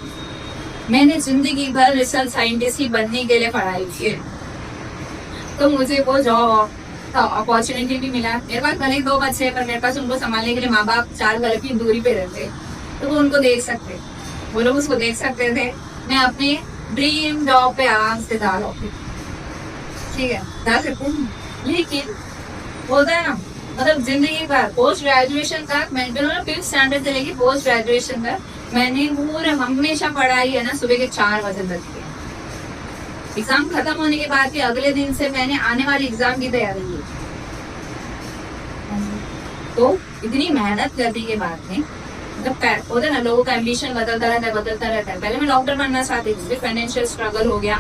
मैंने जिंदगी भर रिसर्च साइंटिस्ट ही बनने के लिए पढ़ाई की, तो मुझे वो जॉब अपॉर्चुनिटी भी मिला। मेरे पास भले 2 बच्चे हैं, पर मेरे पास उनको संभालने के लिए माँ बाप 4 घर की दूरी पे रहते, तो वो उनको देख सकते, वो लोग उसको देख सकते थे। मैं अपने ड्रीम जॉब पे आराम से जा रहा हूँ, ठीक है, जा सकते हैं। लेकिन होता है ना, मतलब जिंदगी भर पोस्ट ग्रेजुएशन तक मैं 5th स्टैंडर्ड से लेके पोस्ट ग्रेजुएशन तक मैंने पूरे हमेशा पढ़ाई है ना, सुबह के 4 बजे तक की। एग्जाम खत्म होने के बाद के अगले दिन से मैंने आने वाली एग्जाम की तैयारी की। तो इतनी मेहनत करने के बाद में मतलब होता है ना, लोगों का एम्बिशन बदलता रहता है। पहले मैं डॉक्टर बनना चाहती थी, फाइनेंशियल स्ट्रगल हो गया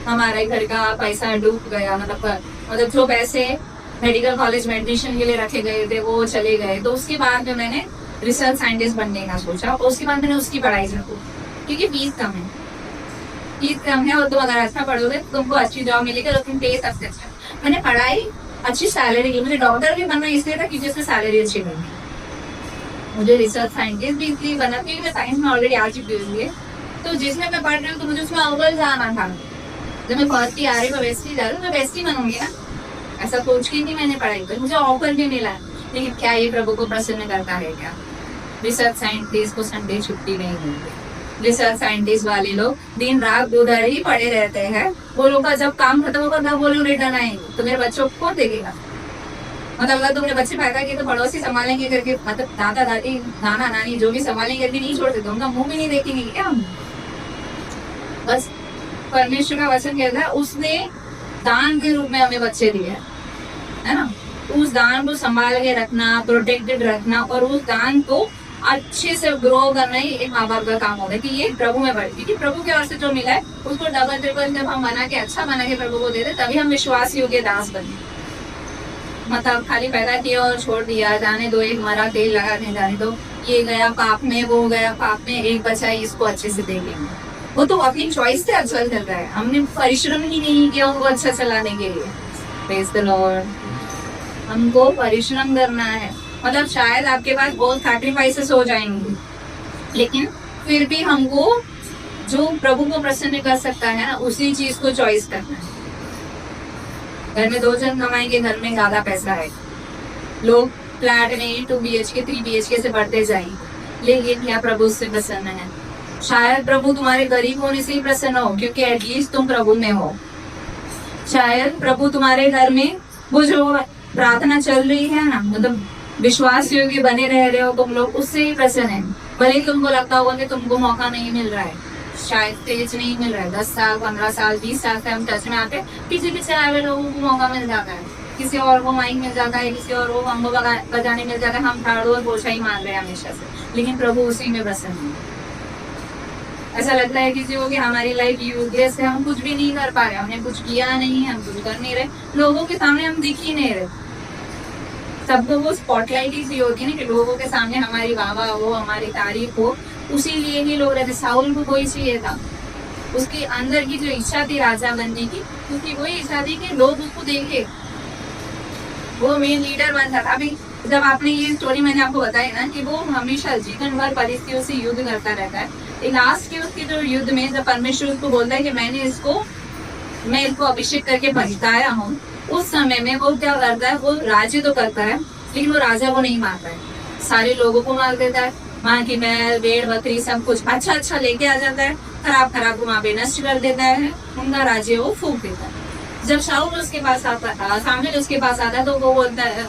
हमारे घर का पैसा डूब गया, मतलब जो पैसे मेडिकल कॉलेज में एडमिशन के लिए रखे गए थे वो चले गए। तो उसके बाद में मैंने रिसर्च साइंटिस्ट बनने का सोचा, और उसके बाद मैंने उसकी पढ़ाई शुरू, क्योंकि फीस कम है और तुम अगर अच्छा पढ़ोगे तो तुमको अच्छी जॉब मिलेगी और तुम पे सबसे अच्छा। मैंने पढ़ाई, अच्छी सैलरी की, मुझे डॉक्टर भी बनना इसलिए था क्योंकि उसमें सैलरी अच्छी मिली। मुझे रिसर्च साइंटिस्ट भी इसलिए बनना क्योंकि मैं साइंस में ऑलरेडी आ चुकी हुई है, तो जिसमें मैं पढ़ रही हूँ तो मुझे उसमें अव्वल जाना था। जब मैं फर्स्ट ईयर आ रही, मैं वेस्टी जा रही हूँ, मैं वेस्टी बनूंगी ना, ऐसा सोच के नहीं मैंने पढ़ाई की। मुझे ऑफर भी मिला, लेकिन क्या ये प्रभु को प्रसन्न करता है क्या? रिसर्च साइंटिस्ट को संडे छुट्टी नहीं मिलती। रिसर्च साइंटिस्ट वाले लोग दिन रात उधर ही पड़े रहते हैं। वो लोग का जब काम खत्म होगा तब वो लोग रिटर्न आएंगे, तो मेरे बच्चों को कौन देखेगा? मतलब अगर तुमने बच्चे पैदा किए तो पड़ोसी संभालेंगे करके, मतलब दादा दादी नाना नानी जो भी संभालेंगे करके नहीं छोड़ देते, उनका मुंह भी नहीं देखेंगे क्या? बस परमेश्वर का वचन कहता है उसने दान के रूप में हमें बच्चे दिए है ना। उस दान को संभाल के रखना, प्रोटेक्टेड रखना, और उस दान को अच्छे से ग्रो करना ही एक माँ बाप का काम होगा कि ये प्रभु में बढ़े, क्योंकि प्रभु की ओर से जो मिला है उसको डबल ट्रिपल जब हम बना के अच्छा बना के प्रभु को दे दे, तभी हम विश्वास योग्य दास बने। मतलब खाली पैदा किया और छोड़ दिया, जाने दो, एक मरा तेल लगा के जाने दो, ये गया पाप में, वो गया पाप में, एक बचा इसको अच्छे से देंगे, वो तो अपनी चॉइस से अच्छा चल रहा है। हमने परिश्रम ही नहीं किया उनको अच्छा चलाने के लिए। Praise the Lord. हमको परिश्रम करना है, मतलब शायद आपके पास बहुत सैक्रिफाइसेस हो जाएंगे, लेकिन फिर भी हमको जो प्रभु को प्रसन्न कर सकता है ना, उसी चीज को चॉइस करना है। घर में 2 जन कमाएंगे, घर में ज्यादा पैसा है, लोग फ्लैट में 2 BHK 3 BHK से बढ़ते जाएंगे, लेकिन क्या प्रभु उससे प्रसन्न है? शायद प्रभु तुम्हारे गरीब होने से ही प्रसन्न हो, क्योंकि एटलीस्ट तुम प्रभु में हो। शायद प्रभु तुम्हारे घर में वो जो प्रार्थना चल रही है ना, मतलब विश्वास योग्य बने रह रहे हो तुम लोग, उससे ही प्रसन्न है। भले ही तुमको लगता होगा कि तुमको मौका नहीं मिल रहा है, शायद तेज नहीं मिल रहा है, 10 साल 15 साल 20 साल से हम टच में आते, पीछे पीछे आए हुए लोगों को मौका मिल जाता है, किसी और को माइक मिल जाता है, किसी और को हमको बजाने मिल जाता है, हम ठाड़ो और बोझा ही मार रहे हैं हमेशा से, लेकिन प्रभु उसी में प्रसन्न है। ऐसा लगता है किसी को कि हमारी लाइफ यूजलेस है, हम कुछ भी नहीं कर पा रहे, हमने कुछ किया नहीं, हम कुछ कर नहीं रहे, लोगों के सामने हम दिख ही नहीं रहे। सबको वो स्पॉटलाइट ही चाहिए होती है ना, कि लोगों के सामने हमारी वाहवाह हो, हमारी तारीफ हो, उसी लिए ही लोग रहते। साउल को कोई चाहिए था, उसकी अंदर की जो इच्छा थी राजा बनने की, उसकी वही इच्छा थी कि लोग उसको देखे, वो मेन लीडर बन सकता। अभी जब आपने ये स्टोरी मैंने आपको बताई ना कि वो हमेशा जीवन भर परिस्थितियों से युद्ध करता रहता है, लास्ट के उसके जो युद्ध में जब परमेश्वर उसको बोलता है कि मैं इसको अभिषेक करके भजताया हूँ, उस समय में वो क्या करता है, वो राज्य तो करता है लेकिन वो राजा को नहीं मारता है, सारे लोगों को मार देता है। वहाँ की महल भेड़ बकरी सब कुछ अच्छा लेके आ जाता है, खराब को वहाँ पे नष्ट कर देता है, उनका राज्य वो फूक देता है। जब शाऊल उसके पास आता, शामुएल उसके पास आता है, तो वो बोलता है,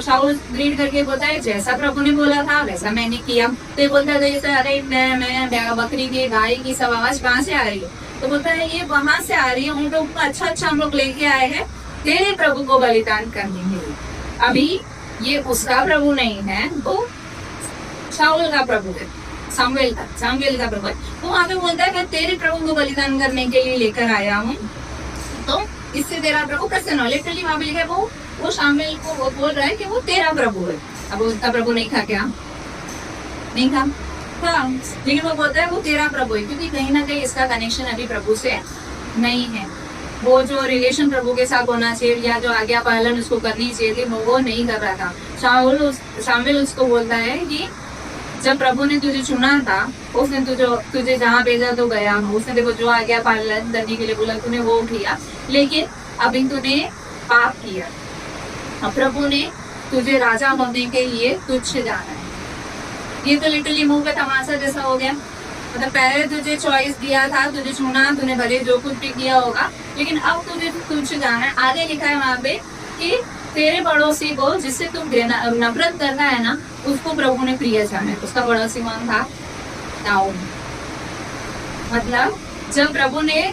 शाऊल रीड करके बोलता है जैसा प्रभु ने बोला था वैसा मैंने किया। तो ये बोलता है जैसे अरे मैं बकरी की गाय की सब आवाज कहाँ से आ रही है, तो बोलता है ये वहां से आ रही है, उन लोग को अच्छा हम लोग लेके आए हैं तेरे प्रभु को बलिदान करने के लिए। अभी ये उसका प्रभु नहीं है, वो शाऊल का प्रभु है, सामुएल का प्रभु है। वो वहां पे बोलता है मैं तेरे प्रभु को बलिदान करने के लिए लेकर आया हूँ, तो इससे तेरा प्रभु प्रसन्न हो। लिटरली वहां पे लिखा है वो शामुएल को वो बोल रहा है कि वो तेरा प्रभु है। अब उसका प्रभु नहीं था क्या? नहीं था, हाँ, लेकिन वो बोलता है वो तेरा प्रभु है, क्योंकि कहीं ना कहीं इसका कनेक्शन अभी प्रभु से नहीं है। वो जो रिलेशन प्रभु के साथ होना चाहिए या जो आज्ञा पालन उसको करनी चाहिए थी, वो नहीं कर रहा था। शामुएल उसको बोलता है कि जब प्रभु ने तुझे चुना था, उसने तुझे जहाँ भेजा तो गया, उसने देखो जो आज्ञा पालन करने के लिए बोला तूने वो किया, लेकिन अभी तूने पाप किया। अब प्रभु ने तुझे राजा बनने के लिए तुझ जाना है। ये तो लिटरली मुंह पे तमाशा जैसा हो गया। मतलब पहले तुझे चॉइस दिया था, तुझे चुना, तूने भले जो कुछ भी किया होगा, लेकिन अब तुझे तुझ जाना है। आगे लिखा है वहां पे कि तेरे पड़ोसी को जिससे तुम नफरत करना है ना, उसको प्रभु ने प्रिय जाना है। उसका पड़ोसी कौन था? दाऊद। मतलब जब प्रभु ने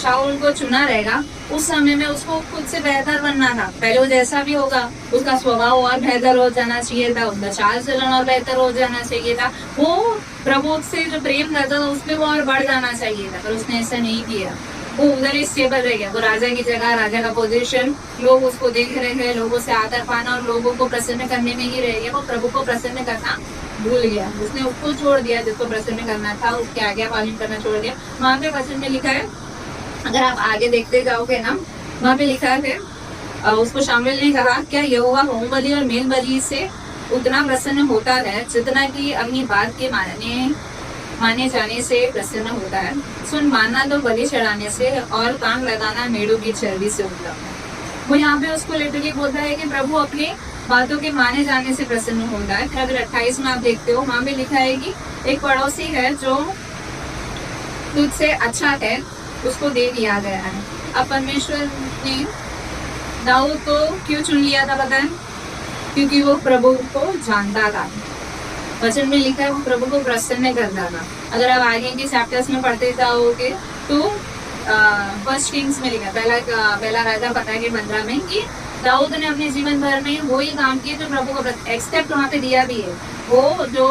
शाऊल को चुना रहेगा, उस समय में उसको खुद से बेहतर बनना था। पहले वो जैसा भी होगा, उसका स्वभाव और बेहतर हो जाना चाहिए था, उसका चाल चलन और बेहतर हो जाना चाहिए था, वो प्रभु से जो प्रेम करता था उसमें वो और बढ़ जाना चाहिए था, पर उसने ऐसा नहीं किया। वो उधर ही स्टेबल रह गया। वो राजा की जगह, राजा का पोजीशन, लोग उसको देख रहे हैं, लोगों से आदर पाना और लोगों को प्रसन्न करने में ही रह गया। वो प्रभु को प्रसन्न करना भूल गया, उसने उसको छोड़ दिया जिसको प्रसन्न करना था, उसके आज्ञा पालन करना छोड़ दिया। वहां पे वचन में लिखा है, अगर आप आगे देखते जाओगे ना, वहां पे लिखा है उसको शामुएल ने कहा क्या यहोवा होम बलि और मेल बलि से उतना प्रसन्न होता है जितना कि अपनी बात के माने जाने से प्रसन्न होता है। सुन, मानना तो बलि चढ़ाने से और काम लगाना मेढ़ों की चर्बी से उत्तम है। वो यहाँ पे उसको लिटरली बोलता है कि प्रभु अपनी बातों के माने जाने से प्रसन्न होता है। फिर अगर 28 में आप देखते हो, वहां पे लिखा है कि एक पड़ोसी है जो तुझसे अच्छा है, उसको दे दिया गया है। अब परमेश्वर ने दाऊद को क्यों चुन लिया था पता है? क्योंकि वो प्रभु को जानता था। वचन में लिखा है वो प्रभु को प्रसन्न करता था। अगर आप आगे के चैप्टर्स में पढ़ते जाओगे तो फर्स्ट किंग्स में लिखा, पहला राजा 15 के 15 में, कि दाऊद ने अपने जीवन भर में वही काम किए जो प्रभु को एक्सेप्ट वहां पे दिया भी है। वो जो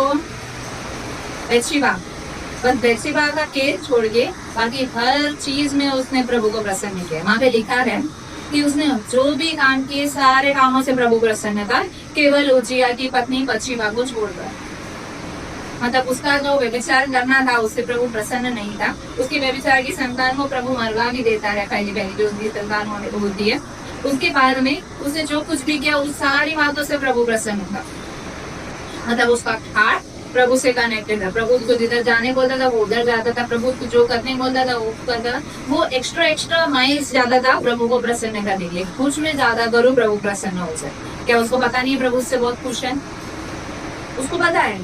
बेत्शेबा का केस छोड़ के बाकी हर चीज में उसने प्रभु को प्रसन्न किया। वहां पे लिखा है कि उसने जो भी काम किए सारे कामों से प्रभु प्रसन्न था, केवल उजिया की पत्नी बत्शेबा को छोड़कर। मतलब उसका जो व्यभिचार करना था उससे प्रभु प्रसन्न नहीं था। उसकी व्यभिचार की संतान को प्रभु मरवा भी देता है, पहली जो उसकी संतान होने को होती है। उसके बाद में उसने जो कुछ भी किया उस सारी बातों से प्रभु प्रसन्न था। मतलब उसका हार्ट प्रभु से कनेक्टेड था। प्रभु उसको जिधर जाने बोलता था वो उधर जाता था, प्रभु उसको जो करने बोलता था वो करता था। वो एक्स्ट्रा माइल्स जाता था प्रभु को प्रसन्न करने के लिए। कुछ में ज्यादा करूँ प्रभु प्रसन्न हो जाए। क्या उसको पता नहीं है प्रभु उससे बहुत खुश है? उसको पता है,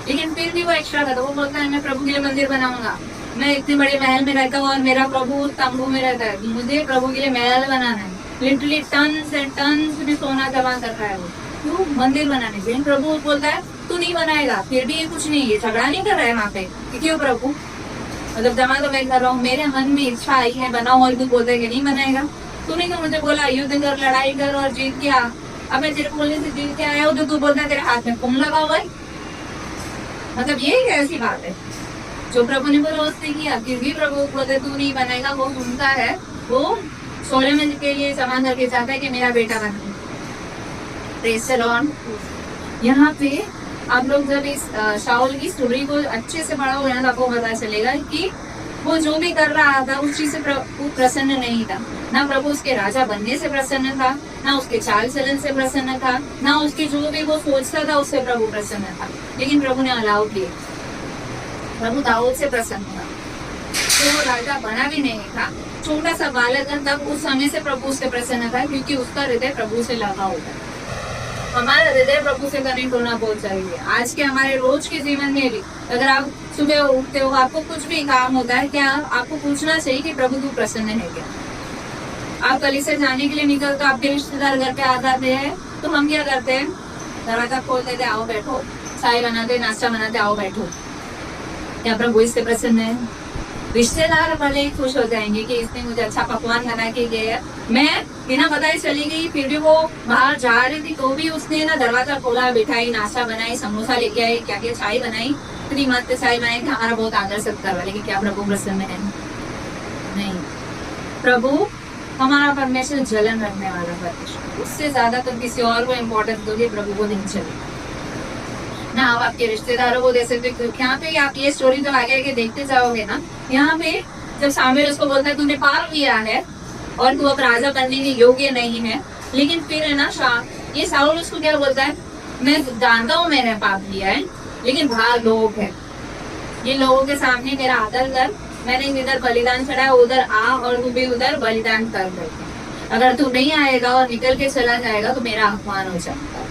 लेकिन फिर भी वो एक्स्ट्रा करता। वो बोलता है मैं प्रभु के लिए मंदिर बनाऊंगा, मैं इतने बड़े महल में रहता हूँ और मेरा प्रभु तंबू में रहता है, मुझे प्रभु के लिए महल बनाना है। लिटरली टन्स एंड टन्स में सोना जमा कर रहा है वो, क्यों? मंदिर बनाने से। प्रभु बोलता है तू नहीं बनाएगा, फिर भी ये कुछ नहीं, ये झगड़ा नहीं कर रहा है वहां पे कि क्यों प्रभु, मतलब जमा तो मैं कर रहा हूँ, मेरे मन में इच्छा आई है बनाओ, और तू बोलता है कि नहीं बनाएगा। तूने तो मुझे बोला युद्ध कर, लड़ाई कर और जीत के आ, अब मैं तेरे बोलने से जीत के आया हूँ तो तू बोलता है तेरे हाथ में कुंभ लगा हुआ है। मतलब ये कैसी बात है? जो प्रभु ने बोला उसने किया, फिर भी प्रभु बोलते तू नहीं बनाएगा। वो उनका है, वो सोलेमन के लिए समान करके चाहता है कि मेरा बेटा बने। Praise the Lord. यहाँ पे आप लोग जब इस शाऊल की स्टोरी को अच्छे से पढ़ोगे ना, आपको पता चलेगा कि वो जो भी कर रहा था उस चीज से प्रभु प्रसन्न नहीं था। ना प्रभु उसके राजा बनने से प्रसन्न था, ना उसके चाल चलन से प्रसन्न था, ना उसके जो भी वो सोचता था उससे प्रभु प्रसन्न था। लेकिन प्रभु ने अलाउ किए, प्रभु दाऊद से प्रसन्न था, तो वो राजा बना भी नहीं था, छोटा सा बालक था, तब उस समय से प्रभु उससे प्रसन्न था, क्योंकि उसका हृदय प्रभु से लगा होता है। हमारा हृदय प्रभु से कनेक्ट होना बहुत चाहिए। आज के हमारे रोज के जीवन में भी अगर आप सुबह उठते हो, आपको कुछ भी काम होता है, क्या आपको पूछना चाहिए कि प्रभु तू प्रसन्न है क्या? आप कलीसिया जाने के लिए निकलते हो, आपके रिश्तेदार घर पे आ जाते हैं, तो हम क्या करते हैं? दरवाजा खोल देते, आओ बैठो, चाय बनाते, नाश्ता बनाते, आओ बैठो। क्या प्रभु इससे प्रसन्न है? रिश्तेदार भले ही खुश हो जाएंगे कि इसने मुझे अच्छा पकवान बना के दिया है, मैं बिना बताए चली गई, फिर भी वो बाहर जा रही थी तो भी उसने ना दरवाजा खोला, बिठाई, नाश्ता बनाई, समोसा लेके आई, क्या क्या चाय बनाई, इतनी मस्त चाय बनाई कि हमारा बहुत आदर सत्कार हुआ। लेकिन क्या प्रभु प्रसन्न है? नहीं। प्रभु हमारा परमेश्वर जलन रखने वाला परमेश्वर, उससे ज्यादा तो किसी और को इम्पोर्टेंस दोगे, प्रभु को नहीं चले ना। आप आपके रिश्तेदारों को दे सकते हो। यहाँ पे आप ये स्टोरी तो आगे आगे देखते जाओगे ना, यहाँ पे जब सामूएल उसको बोलता है तूने पाप किया है और तू अब राजा बनने के योग्य नहीं है, लेकिन फिर है ना ये शाऊल उसको क्या बोलता है? मैं जानता हूँ मैंने पाप किया है, लेकिन बाहर लोग है, ये लोगों के सामने मेरा आदर कर, मैंने इधर बलिदान चढ़ाया, उधर आ और तू भी उधर बलिदान कर दे। अगर तू नहीं आएगा और निकल के चला जाएगा तो मेरा अपमान हो जाएगा।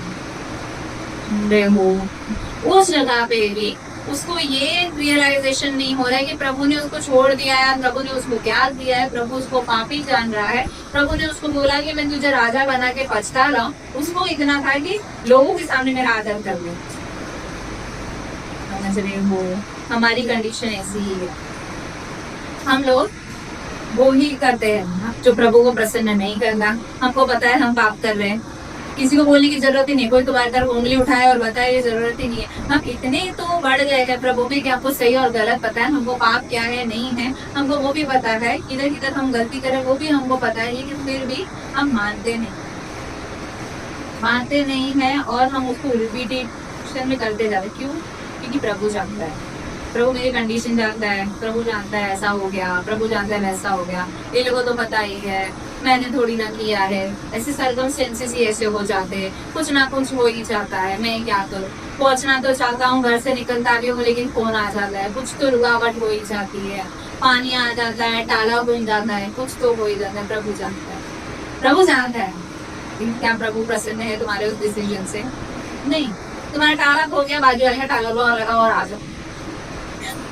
उस जगह पे भी उसको ये रियलाइजेशन नहीं हो रहा है कि प्रभु ने उसको छोड़ दिया है, प्रभु ने उसको त्याग दिया है, प्रभु उसको पापी जान रहा है। प्रभु ने उसको बोला कि मैं तुझे राजा बना के पछता रहा हूँ, उसको इतना था कि लोगों के सामने मेरा आदर कर ले। समझ रहे हो? हमारी कंडीशन ऐसी ही है, हम लोग वो ही करते हैं जो प्रभु को प्रसन्न नहीं करना। हमको पता है हम पाप कर रहे हैं, किसी को बोलने की जरूरत ही नहीं, कोई तुम्हारी तरफ उंगली उठाए और बताए ये जरूरत ही नहीं है। हम इतने तो बढ़ गए हैं प्रभु में कि हमको सही और गलत पता है, हमको पाप क्या है नहीं है हमको वो भी पता है, इधर किधर हम गलती करें वो भी हमको पता है, लेकिन फिर भी हम मानते नहीं है और हम उसको रिपीटेशन में करते जाते। क्यों? क्योंकि प्रभु जानता है, प्रभु मेरी कंडीशन जानता है, प्रभु जानता है ऐसा हो गया, प्रभु जानता है वैसा हो गया, ये लोगों तो पता ही है, मैंने थोड़ी ना किया है, ऐसे सर्कमस्टेंसेस ही ऐसे हो जाते हैं, कुछ ना कुछ हो ही जाता है, मैं क्या करूँ? पहुंचना तो चाहता हूँ, घर से निकलता भी हूँ, लेकिन फोन आ जाता है, कुछ तो रुकावट हो ही जाती है, पानी आ जाता है, ताला बन जाता है, कुछ तो हो ही जाता है। प्रभु जानता है, प्रभु जानता है। क्या प्रभु प्रसन्न है तुम्हारे उस डिसीजन से? नहीं। तुम्हारा ताला खो गया, बाजू वाले का ताला लगा और आ जाओ,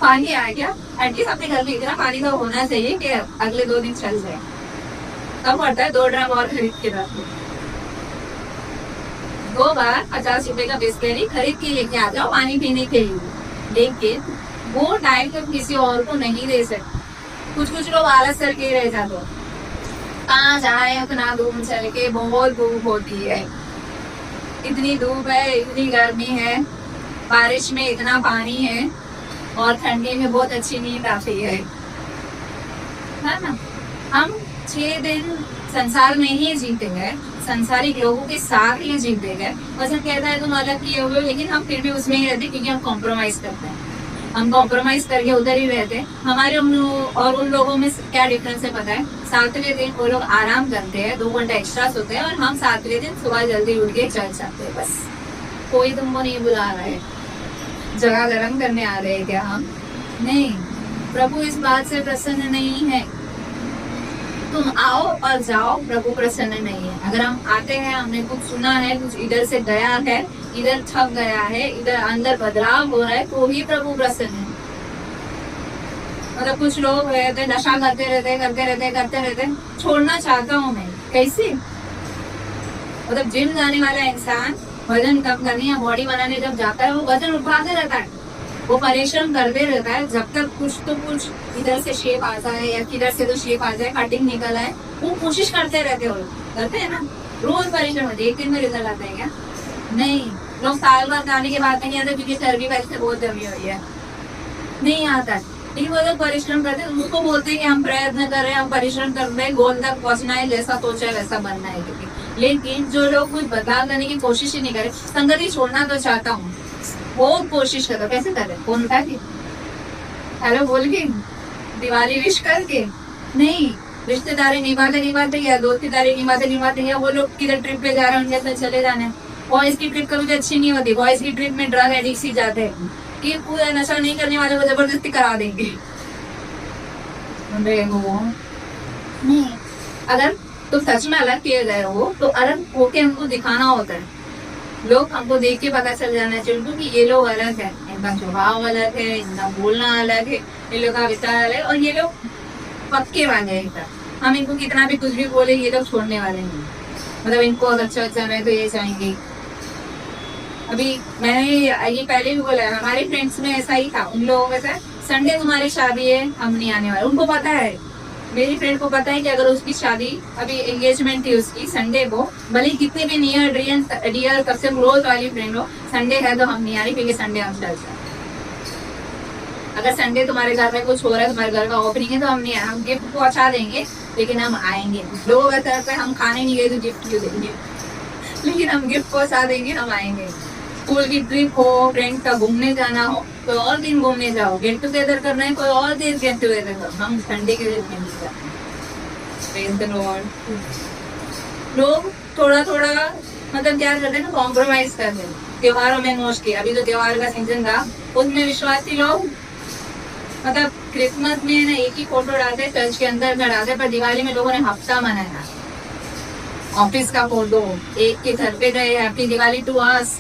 पानी आ गया, एटलीस्ट अपने घर में इतना पानी तो होना चाहिए कि अगले 2 दिन चल जाए। कम पड़ता है 2 ड्रम और खरीद के रख लो, 2 बार 50 रुपए का बिस्लेरी खरीद के लेके आ जाओ पानी पीने के लिए, लेकिन वो टाइम तो किसी और को नहीं दे सकते। कुछ लोग आलस करके रह जाते, कहाँ जाए उतना दूर चल के, बहुत धूप होती है, इतनी धूप है, इतनी गर्मी है, बारिश में इतना पानी है और ठंडी में बहुत अच्छी नींद आती है ना। हम 6 दिन संसार में ही जीते गए, संसारिक लोगों के साथ ही जीते गए। वैसे कहता है तुम अलग किए हुए, लेकिन हम फिर भी उसमें ही रहते क्योंकि हम कॉम्प्रोमाइज करते हैं, हम कॉम्प्रोमाइज करके उधर ही रहते हैं। हमारे और उन लोगों में क्या डिफरेंस है पता है? 7वें दिन वो लोग आराम करते हैं, 2 घंटा एक्स्ट्रा सोते हैं, और हम 7वें दिन सुबह जल्दी उठ के चल जाते हैं। बस कोई तुमको नहीं बुला रहा है, जगह गर्म करने आ रहे हैं क्या हम? नहीं। प्रभु इस बात से प्रसन्न नहीं है। तुम आओ और जाओ, प्रभु प्रसन्न नहीं है। अगर हम आते हैं, हमने कुछ सुना है, कुछ इधर से गया है, इधर थक गया है, इधर अंदर बदलाव हो रहा है, तो ही प्रभु प्रसन्न है। मतलब कुछ लोग रहते नशा करते रहते, छोड़ना चाहता हूँ मैं, कैसे? मतलब जिम जाने वाला इंसान वजन कम करने या बॉडी बनाने जब जाता है वो वजन उठाते रहता है, वो परिश्रम करते रहता है जब तक कुछ तो कुछ इधर से शेप आ जाए या किधर से तो शेप आ जाए, कटिंग निकल आए, वो कोशिश करते रहते हो, करते हैं ना, रोज परिश्रम होते, एक दिन में रिजल्ट आता है क्या? नहीं, लोग साल भर खाने के बाद नहीं आते क्योंकि चर्बी वैसे बहुत जमी हुई है, नहीं आता है। लेकिन वो लोग परिश्रम करते हैं, उसको बोलते हैं कि हम प्रयत्न कर रहे हैं, हम परिश्रम कर रहे हैं, गोल तक पहुंचना है, जैसा सोचा है वैसा बनना है। क्योंकि लेकिन जो लोग कुछ बदलाव करने की कोशिश ही नहीं करे, संगति छोड़ना तो चाहता हूँ, बहुत कोशिश करो, कैसे करे, फोन उठा के, हेलो बोल के, दिवाली विश करके, नहीं, रिश्तेदारी निभाते या दोस्तीदारी निभाते या वो लोग किधर ट्रिप पे जा रहे हैं उनके साथ चले जाने। बॉयज की ट्रिप कभी अच्छी नहीं होती, बॉयज की ट्रिप में ड्रग एडिक्ट ही जाते हैं कि पूरा नशा नहीं करने वाले को जबरदस्ती करा देंगे। नहीं, अगर तो सच में अलग किए गए हो तो अलग होके हमको दिखाना होता है, लोग हमको देख के पता चल जाना चाहिए क्योंकि ये लोग अलग है, इनका स्वभाव अलग है, इनका बोलना अलग है, ये लोग का विचार अलग है, और ये लोग पक्के वाले हैं। हम इनको कितना भी कुछ भी बोले ये लोग छोड़ने वाले नहीं, मतलब इनको अच्छा है तो ये चाहेंगे। अभी मैंने ये पहले भी बोला है, हमारे फ्रेंड्स में ऐसा ही था, उन लोगों में से संडे तुम्हारी शादी है हम नहीं आने वाले, उनको पता है, मेरी फ्रेंड को पता है कि अगर उसकी शादी अभी एंगेजमेंट थी उसकी संडे को, भले कितने भी नियर डियर सबसे क्लोज वाली फ्रेंड हो, संडे है तो हम नहीं आ रही क्योंकि संडे हम चलते हैं। अगर संडे तुम्हारे घर में कुछ हो रहा है, तुम्हारे घर का ओपनिंग है तो हम नहीं आए, हम गिफ्ट पहुंचा देंगे लेकिन हम आएंगे। लोगों का तरफ से हम खाने नहीं गए तो गिफ्ट क्यों देंगे, लेकिन हम गिफ्ट पहुंचा देंगे, हम आएंगे। स्कूल की ट्रिप हो, फ्रेंड का घूमने जाना हो, कोई और दिन घूमने जाओ, गेट टुगेदर करना है कोई और दिन गेट टुगेदर करो, हम संडे के दिन नहीं जाते। लोग थोड़ा थोड़ा मतलब क्या करते हैं ना, कॉम्प्रोमाइज करते हैं त्योहारों में। मोस्टली अभी तो त्योहार का सीजन था, उसमें विश्वासी लोग मतलब क्रिसमस में ना एक ही फोटो डालते चर्च के अंदर का डालते, पर दिवाली में लोगों ने हफ्ता मनाया, ऑफिस का फोटो, एक के घर पे गए हैप्पी दिवाली टू अस,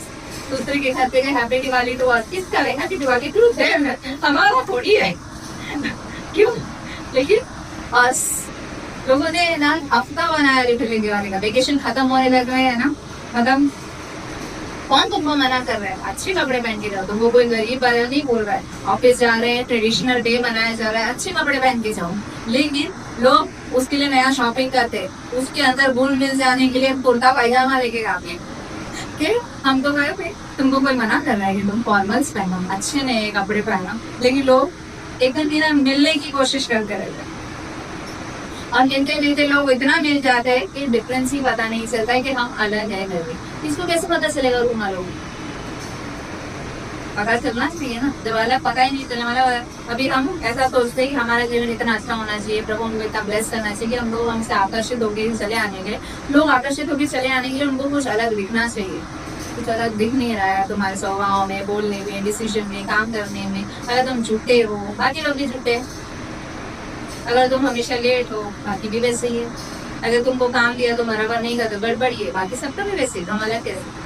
दूसरे के घर पे गए हैप्पी दिवाली टू अस, किसका है हैप्पी दिवाली टू देम, हमारा थोड़ी है क्यों। लेकिन अस लोगों ने ना हफ्ता बनाया लिटरली दिवाली का, वेकेशन खत्म होने लग गए है ना, मतलब कौन तुमको मना कर रहा है, अच्छे कपड़े पहन के जाओ, तुमको कोई गरीब वाला नहीं बोल रहा है, ऑफिस जा रहे हैं, ट्रेडिशनल डे मनाया जा रहा है, अच्छे कपड़े पहन के जाओ। लेकिन लोग उसके लिए नया शॉपिंग करते हैं, उसके अंदर घुल मिल जाने के लिए कुर्ता पायजामा लेके आते हैं। हम तो कहे तुमको कोई मना कर रहा है कि तुम फॉर्मल्स पहनो, अच्छे नए कपड़े पहनो, लेकिन लोग एक दिन मिलने की कोशिश करते रहते हैं, और मिलते मिलते लोग इतना मिल जाते हैं कि डिफरेंस ही पता नहीं चलता है कि हम अलग है घर में। इसको कैसे पता चलेगा रूम लोग, पता चलना चाहिए ना, जब अलग पता ही नहीं चलने वाला। अभी हम ऐसा सोचते हैं कि हमारा जीवन इतना अच्छा होना चाहिए, प्रभु हमको इतना ब्लेस करना चाहिए कि हम लोग हमसे आकर्षित होकर चले आने के, लोग आकर्षित होकर चले आने के लिए उनको कुछ अलग दिखना चाहिए, कुछ अलग दिख नहीं रहा है तुम्हारे स्वभाव में, बोलने में, डिसीजन में, काम करने में। अगर तुम झूठे हो बाकी लोग भी झूठे, अगर तुम हमेशा लेट हो बाकी भी वैसे ही है, अगर तुमको काम दिया तो बराबर नहीं कर तो गड़बड़ी है, बाकी सबका भी वैसे ही, तो हम अलग कैसे।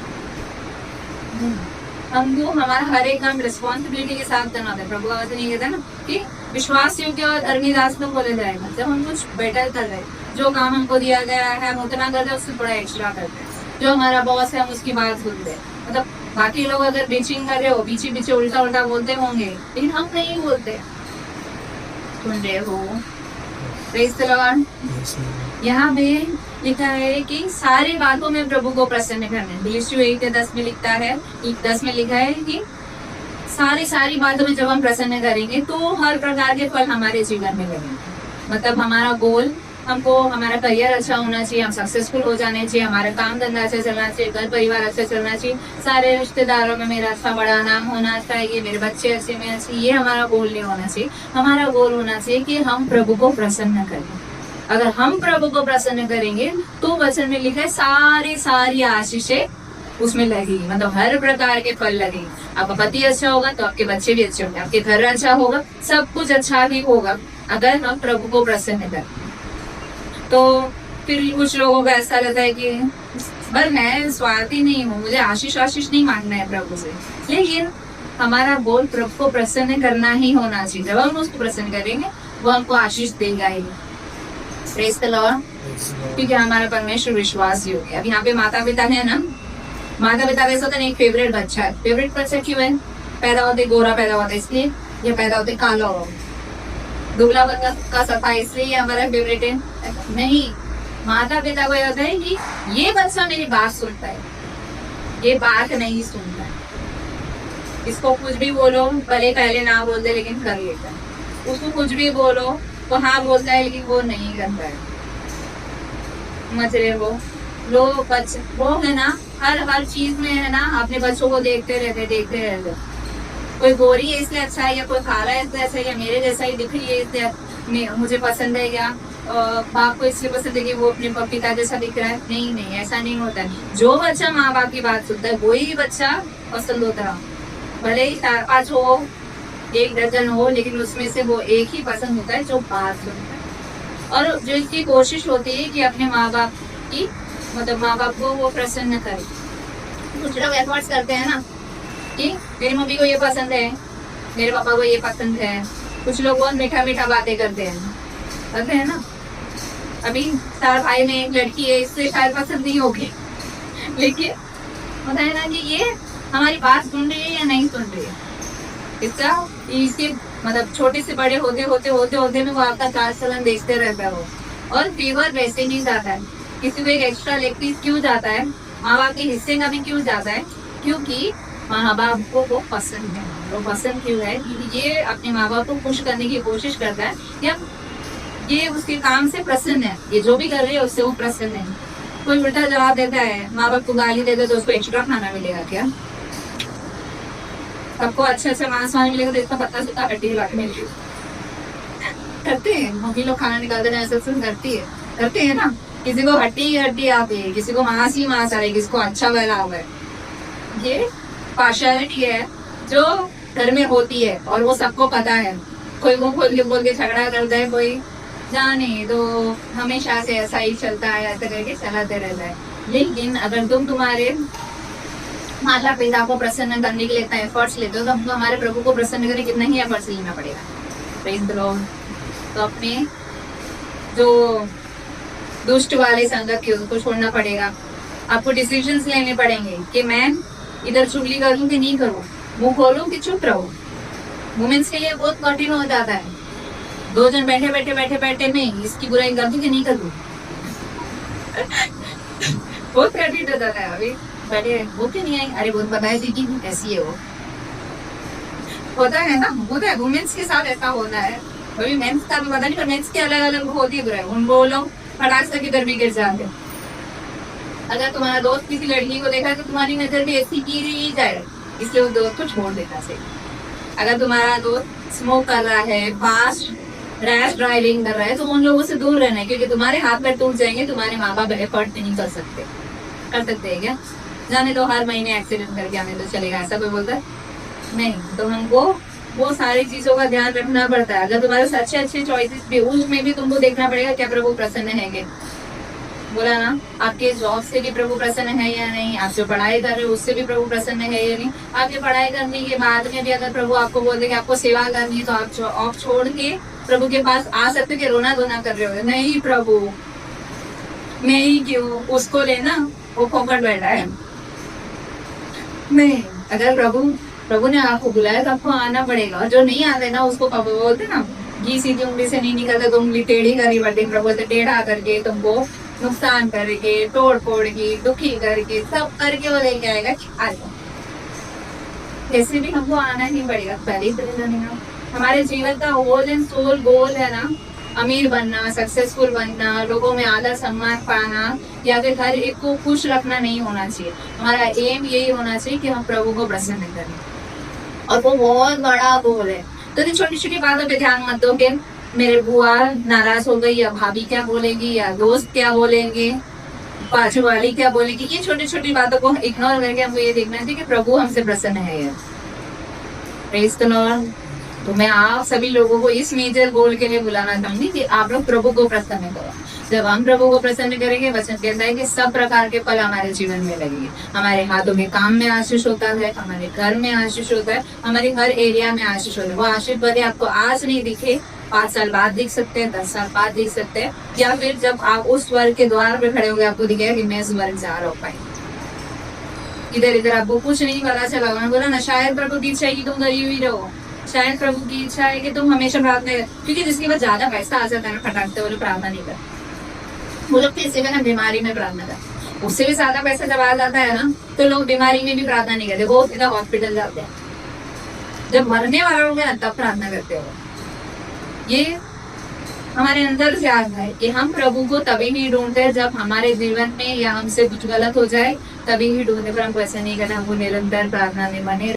हमको हमारा हर एक काम रिस्पॉन्सिबिलिटी के साथ करना होता है। प्रभु का वचन ये कहता है ना कि विश्वास योग्य और धर्मीदास को बोला जाएगा। जब हम कुछ बेटर कर रहे हैं, जो काम हमको दिया गया है हम उतना करते हैं, उससे थोड़ा एक्स्ट्रा करते हैं। जो हमारा बॉस है हम उसकी बात सुनते हैं, मतलब बाकी लोग अगर बीचिंग कर रहे हो, पीछे पीछे उल्टा उल्टा बोलते होंगे, लेकिन हम नहीं बोलते। सुन रहे हो, प्रेज़ द लॉर्ड। यहाँ पे लिखा है कि सारी बातों में प्रभु को प्रसन्न करना। फिलिस्टियों 1:10 में लिखता है, 10 में लिखा है कि सारी बातों में जब हम प्रसन्न करेंगे तो हर प्रकार के फल हमारे जीवन में लगेंगे। मतलब हमारा गोल, हमको हमारा करियर अच्छा होना चाहिए, हम सक्सेसफुल हो जाने चाहिए, हमारा काम धंधा अच्छा चलना चाहिए, घर परिवार अच्छा चलना चाहिए, सारे रिश्तेदारों में मेरा अच्छा बड़ा नाम होना चाहिए, मेरे बच्चे अच्छे में अच्छे, ये हमारा गोल नहीं होना चाहिए। हमारा गोल होना चाहिए कि हम प्रभु को प्रसन्न करें। अगर हम प्रभु को प्रसन्न करेंगे तो वचन में लिखा है सारी आशीषें उसमें लगेगी, मतलब हर प्रकार के फल लगेंगे। आपका पति अच्छा होगा तो आपके बच्चे भी अच्छे होंगे, आपके घर अच्छा होगा, सब कुछ अच्छा ही होगा अगर हम प्रभु को प्रसन्न करें। तो फिर कुछ लोगों का ऐसा रहता है कि बस मैं स्वार्थी नहीं हूँ, मुझे आशीष नहीं मांगना है प्रभु से, लेकिन हमारा गोल प्रभु को प्रसन्न करना ही होना चाहिए। जब हम उसको प्रसन्न करेंगे वो हमको आशीष देगा ही। Praise the Lord. क्योंकि हमारा परमेश्वर विश्वास योग्य है। अब यहाँ पे माता पिता है ना, माता पिता वैसे होता है, एक फेवरेट बच्चा है। फेवरेट बच्चा क्यों है? पैदा होते गोरा पैदा होता है इसलिए, या पैदा होते काला हो, दुबला बंदा का सफा इसलिए ये हमारा फेवरेट है? नहीं, माता पिता को ये होता है कि ये बच्चा मेरी बात सुनता है, ये बात नहीं सुनता है। इसको कुछ भी बोलो, भले पहले ना बोलते लेकिन कर लेता है। उसको कुछ भी बोलो तो हाँ बोलता है लेकिन वो नहीं करता है। समझ रहे हो? लोग बच्चे वो है ना, हर चीज में है ना, अपने बच्चों को देखते रहते। कोई गोरी है इसलिए अच्छा है, या कोई काला है इसलिए अच्छा है, या मेरे जैसा ही दिख रही है इसलिए मुझे पसंद है, या बाप को इसलिए पसंद है कि वो अपने पिता जैसा दिख रहा है। नहीं, ऐसा नहीं होता है। जो बच्चा माँ बाप की बात सुनता है वही बच्चा पसंद होता है। भले ही 4-5 हो, 1 दर्जन हो, लेकिन उसमें से वो एक ही पसंद होता है जो बात सुनता है, और जो इसकी कोशिश होती है कि अपने माँ बाप की, मतलब माँ बाप को वो प्रसन्न करे। कुछ लोग एफर्ट्स करते हैं ना कि मेरी मम्मी को ये पसंद है, मेरे पापा को ये पसंद है। कुछ लोग बहुत मीठा बातें करते हैं ना। अभी 4 भाई में एक लड़की है, इससे शायद पसंद नहीं होगी, लेकिन पता है ना कि ये हमारी बात सुन रही है या नहीं सुन रही है। इसके मतलब छोटे से बड़े होते में वो आपका चाल चलन देखते रहता है वो। और फीवर वैसे नहीं जाता है, किसी को एक एक्स्ट्रा लेग पीस क्यों जाता है, माँ बाप के हिस्से का भी क्यों जाता है? क्योंकि माँ बाप को वो पसंद है। वो पसंद क्यों है? क्योंकि ये अपने माँ बाप को खुश करने की कोशिश करता है, या ये उसके काम से प्रसन्न है, ये जो भी कर रही है उससे वो प्रसन्न है। कोई उल्टा जवाब देता है, माँ बाप को गाली देता तो उसको एक्स्ट्रा खाना मिलेगा क्या? सबको अच्छा मांस मिलेगा तो इसका पत्ता सुता हड्डी मिलेगी। करते हैं मम्मी लोग, खाना निकालते हैं ऐसा करते हैं ना। किसी को हड्डी आती है, किसी को मांस ही मांस आ रही है, किसी को अच्छा बना हुआ है। ये पार्शियलिटी है जो घर में होती है, और वो सबको पता है। कोई मुंह बोल के झगड़ा करता है, कोई जाने तो हमेशा से ऐसा ही चलता है, ऐसा करके चलाते रहता है। लेकिन अगर तुम तुम्हारे माता पिता को प्रसन्न करने के लिए इतना एफर्ट्स लेते हो, तो हमको हमारे प्रभु को प्रसन्न करने कितना ही एफर्ट्स लेना पड़ेगा। Praise the Lord. तो अपने जो दुष्ट वाले संगत के उसको छोड़ना पड़ेगा। आपको डिसीजंस लेने पड़ेंगे कि मैं इधर चुगली करूं कि नहीं करूं, मुंह खोलूं कि चुप रहूं। वुमेन्स के लिए बहुत कठिन हो जाता है। 2 जन बैठे में इसकी बुराई कर दूं कि नहीं कर दूं बहुत कठिन हो जाता है। अभी बैठे वो क्यों नहीं आई, अरे बहुत बताया थी कि ऐसी है वो। होता है ना, होता है वुमेन्स के साथ ऐसा होता है। अभी मेंस का भी पता नहीं, पर मेंस के अलग अलग होती है बुराई। उनको लोग फटाक से किधर भी गिर जाते हैं। अगर तुम्हारा दोस्त किसी लड़की को देखा तो तुम्हारी नजर भी ऐसी की ही जाए, इसलिए उस दोस्त को छोड़ देना चाहिए। अगर तुम्हारा दोस्त स्मोक कर रहा है, फास्ट रैश ड्राइविंग कर रहा है, तो उन लोगों से दूर रहना है, क्योंकि तुम्हारे हाथ पैर टूट जाएंगे। तुम्हारे माँ बाप एफर्ट नहीं कर सकते हैं क्या? जाने तो हर महीने एक्सीडेंट करके आने तो चलेगा, ऐसा कोई बोलता है? नहीं। तो हमको वो सारी चीजों का ध्यान रखना पड़ता है। अगर तुम्हारे अच्छे चॉइसेस भी, उसमें भी तुमको देखना पड़ेगा क्या प्रभु प्रसन्न है। बोला ना, आपके जॉब से भी प्रभु प्रसन्न है या नहीं, आप जो पढ़ाई कर रहे हो उससे भी प्रभु प्रसन्न है या नहीं। आपके पढ़ाई करने के बाद में भी अगर प्रभु आपको बोल दे कि आपको सेवा करनी है, तो आप जॉब छोड़ के प्रभु के पास आ सकते हो कि रोना धोना कर रहे हो? नहीं प्रभु, मैं ही क्यों, उसको लेना, वो फोकट बैठा है। नहीं, अगर प्रभु ने आपको बुलाया तो आपको आना पड़ेगा। और जो नहीं आते ना, उसको प्रभु बोलते ना, घी सीधी उंगली से नहीं निकलता तो उंगली टेढ़ी करनी पड़ती। प्रभु तो टेढ़ा करके तुमको नुकसान करके, तोड़ फोड़ के, दुखी करके, सब करके वो लेके आएगा। आ जाओ, कैसे भी हमको आना ही पड़ेगा। पहले हमारे जीवन का होल एंड सोल गोल है ना, अमीर बनना, सक्सेसफुल बनना, लोगों में आदर सम्मान पाना, या फिर हर एक को खुश रखना नहीं होना चाहिए। हमारा एम यही होना चाहिए कि हम प्रभु को प्रसन्न करें, और वो बहुत बड़ा गोल है। तो छोटी छोटी बातों पे ध्यान मत दो कि मेरे बुआ नाराज हो गई, या भाभी क्या बोलेगी, या दोस्त क्या बोलेंगे, बाजू वाली क्या बोलेगी। ये छोटी छोटी बातों को इग्नोर करके हमको ये देखना चाहिए कि प्रभु हमसे प्रसन्न है यार। Praise the Lord. तो मैं आप सभी लोगों को इस मेजर गोल के लिए बुलाना चाहूंगी कि आप लोग प्रभु को प्रसन्न करो। जब हम प्रभु को प्रसन्न करेंगे, वचन कहता है कि सब प्रकार के फल हमारे जीवन में लगेंगे। हमारे हाथों में काम में आशीष होता है, हमारे घर में आशीष होता है, हमारे हर एरिया में आशीष होता है। वो आशीष भले आपको आज नहीं दिखे, 5 साल बाद दिख सकते हैं, 10 साल बाद दिख सकते हैं, या फिर जब आप उस स्वर्ग के द्वार पे खड़े हो गए आपको दिखेगा कि मैं स्वर्ग जा रहा हूँ। इधर इधर आपको कुछ नहीं पता चला। उन्होंने बोला ना शायद प्रभु की इच्छा है कि तुम गरीब ही रहो, शायद प्रभु की इच्छा है कि तुम हमेशा प्रार्थना करो, क्योंकि जिसके पास ज्यादा पैसा आ जाता है ना फटाकते वो लोग प्रार्थना नहीं करते। वो लोग किसी में ना बीमारी में प्रार्थना करते, उससे भी ज्यादा पैसा जब आ जाता है ना तो लोग बीमारी में भी प्रार्थना नहीं करते, वो सीधा हॉस्पिटल जाते हैं। जब मरने वाला होगा ना तब प्रार्थना करते हो। ये हमारे अंदर से आ है कि हम प्रभु को तभी नहीं ढूंढते हैं जब हमारे जीवन में या हमसे कुछ गलत हो जाए, तभी ही ढूंढते, पर हमको ऐसा नहीं करना, हमको निरंतर प्रार्थना में बने